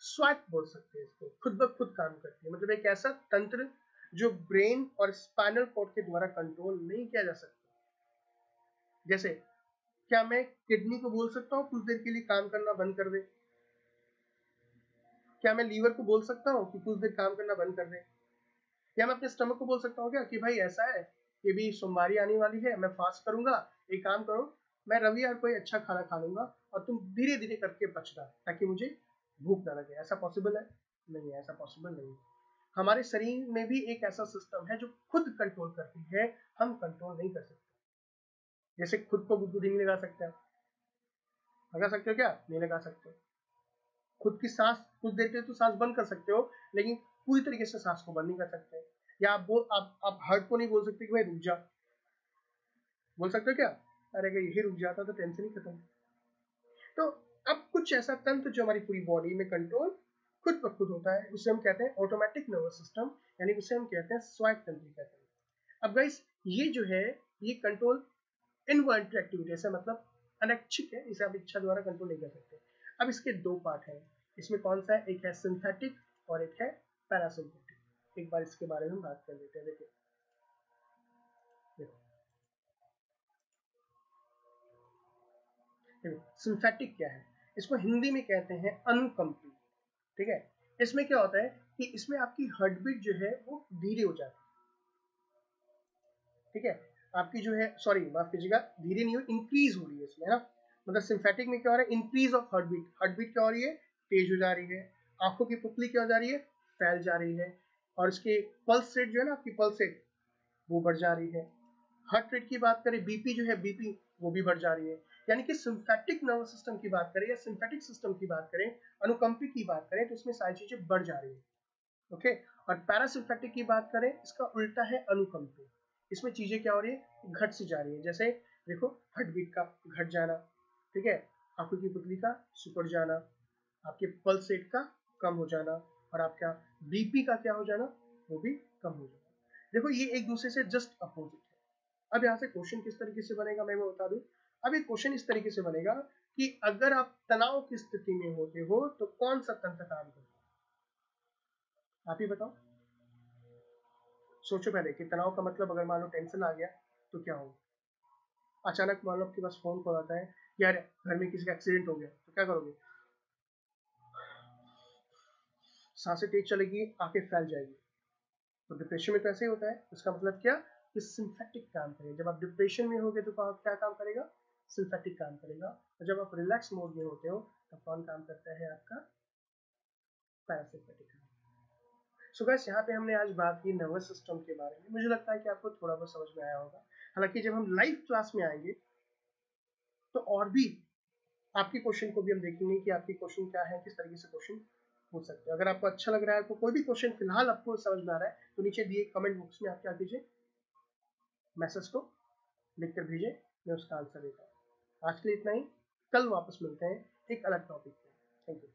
स्वायत्त बोल सकते हैं इसको, खुद ब खुद काम करती है। मतलब एक ऐसा तंत्र जो ब्रेन और स्पाइनल कॉर्ड के द्वारा कंट्रोल नहीं किया जा सकता। जैसे क्या मैं किडनी को बोल सकता हूँ कुछ देर के लिए काम करना बंद कर दे? क्या मैं लीवर को बोल सकता हूँ कि कुछ देर काम करना बंद कर दे? या मैं अपने स्टमक को बोल सकता हूँ क्या कि भाई ऐसा है कि भी सोमवारी आने वाली है, मैं फास्ट करूंगा, एक काम करो मैं रविवार कोई अच्छा खाना खा लूंगा और तुम धीरे धीरे करके बचना ताकि मुझे भूख ना लगे? ऐसा पॉसिबल है? नहीं है, ऐसा पॉसिबल नहीं। हमारे शरीर में भी एक ऐसा सिस्टम है जो खुद कंट्रोल करती है, हम कंट्रोल नहीं कर सकते। जैसे खुद को गुदगुदी नहीं लगा सकते, लगा सकते हो क्या? नहीं लगा सकते। खुद की सांस कुछ देर के लिए तो सांस बंद कर सकते हो, लेकिन पूरी तरीके से सांस को बंद नहीं कर सकते। या आप हार्ट को नहीं बोल सकते कि भाई रुक जा, बोल सकते हो क्या? अरे अगर यही रुक जाता तो टेंशन ही खत्म। तो अब कुछ ऐसा तंत्र जो हमारी पूरी बॉडी में कंट्रोल खुद ब खुद होता है उसे हम कहते हैं ऑटोमेटिक नर्वस सिस्टम, यानी उसे हम कहते हैं स्वायत्त तंत्र कहते हैं। अब गाइस ये जो है ये कंट्रोल इनवॉलंटरी एक्टिविटी है, मतलब अनैच्छिक है, इसे आप इच्छा द्वारा कंट्रोल नहीं कर सकते। अब इसके दो पार्ट हैं, इसमें कौन सा है? एक है सिंथेटिक और एक है पैरासिम्पैथिक। एक बार इसके बारे में बात कर लेते हैं। देखो सिंथेटिक क्या है? इसको हिंदी में कहते हैं अनुकंपी। ठीक है, इसमें क्या होता है कि इसमें आपकी हार्ट बीट जो है वो धीरे हो जाती है। ठीक है, आपकी जो है सॉरी माफ कीजिएगा, धीरे नहीं हो, इंक्रीज हो रही है इसमें, है ना? मतलब सिंथेटिक में क्या हो रहा है? इंक्रीज ऑफ हार्ट बीट क्या हो रही है? तेज हो जा रही है। आंखों की पुतली क्या हो जा रही है? फैल जा रही है। और इसके पल्स रेट जो है ना, आपकी पल्स रेट वो बढ़ जा रही है। हार्ट रेट की बात करें, बीपी जो है बीपी वो भी बढ़ जा रही है। यानी कि सिंथेटिक नर्वस सिस्टम की बात करें या सिंथेटिक सिस्टम की बात करें, अनुकंपी की बात करें, तो इसमें सारी चीजें बढ़ जा रही है। ओके, और पैरासिम्पैथिक की बात करें इसका उल्टा है अनुकंपी। इसमें चीजें क्या हो रही है? घट सी जा रही है। जैसे देखो हार्ट बीट का घट जाना, ठीक है, आंखों की पुतली का सिकुड़ जाना, आपके पल्स रेट का कम हो जाना, और आपका बीपी का क्या हो जाना? वो भी कम हो जाना। देखो ये एक दूसरे से जस्ट अपोजिट है। अब यहाँ से क्वेश्चन किस तरीके से बनेगा मैं बता दूं। अब ये क्वेश्चन इस तरीके से बनेगा कि अगर आप तनाव की स्थिति में होते हो तो कौन सा तंत्र काम करता है? आप ही बताओ, सोचो पहले कि तनाव का मतलब अगर मान लो टेंशन आ गया तो क्या होगा? अचानक मान लो आपके पास फोन कॉल आता है कि यार घर में किसी का एक्सीडेंट हो गया, तो क्या करोगे? सांसें तेज चलेगी, आंखें फैल जाएगी। तो डिप्रेशन में तो ऐसे ही होता है। इसका मतलब क्या? कि सिंथेटिक काम करेगा। जब आप डिप्रेशन में होगे तो क्या काम करेगा? सिंथेटिक काम करेगा। और जब आप रिलैक्स मोड में होते हो तब कौन काम करता है? आपका पैरासिम्पैथिक काम। सो गाइस यहाँ पे हमने आज बात की नर्वस सिस्टम के बारे में। मुझे लगता है कि आपको थोड़ा बहुत समझ में आया होगा। हालांकि जब हम लाइव क्लास में आएंगे तो और भी आपकी क्वेश्चन को भी हम देखेंगे कि आपकी क्वेश्चन क्या है, किस तरीके से क्वेश्चन पूछ सकते हैं। अगर आपको अच्छा लग रहा है, आपको कोई भी क्वेश्चन फिलहाल आपको समझ में आ रहा है, तो नीचे दिए कमेंट बॉक्स में आप क्या कीजिए, मैसेज को लिख कर भेजिए, मैं उसका आंसर देता हूँ। आज के लिए इतना ही, कल वापस मिलते हैं एक अलग टॉपिक पे। Thank you.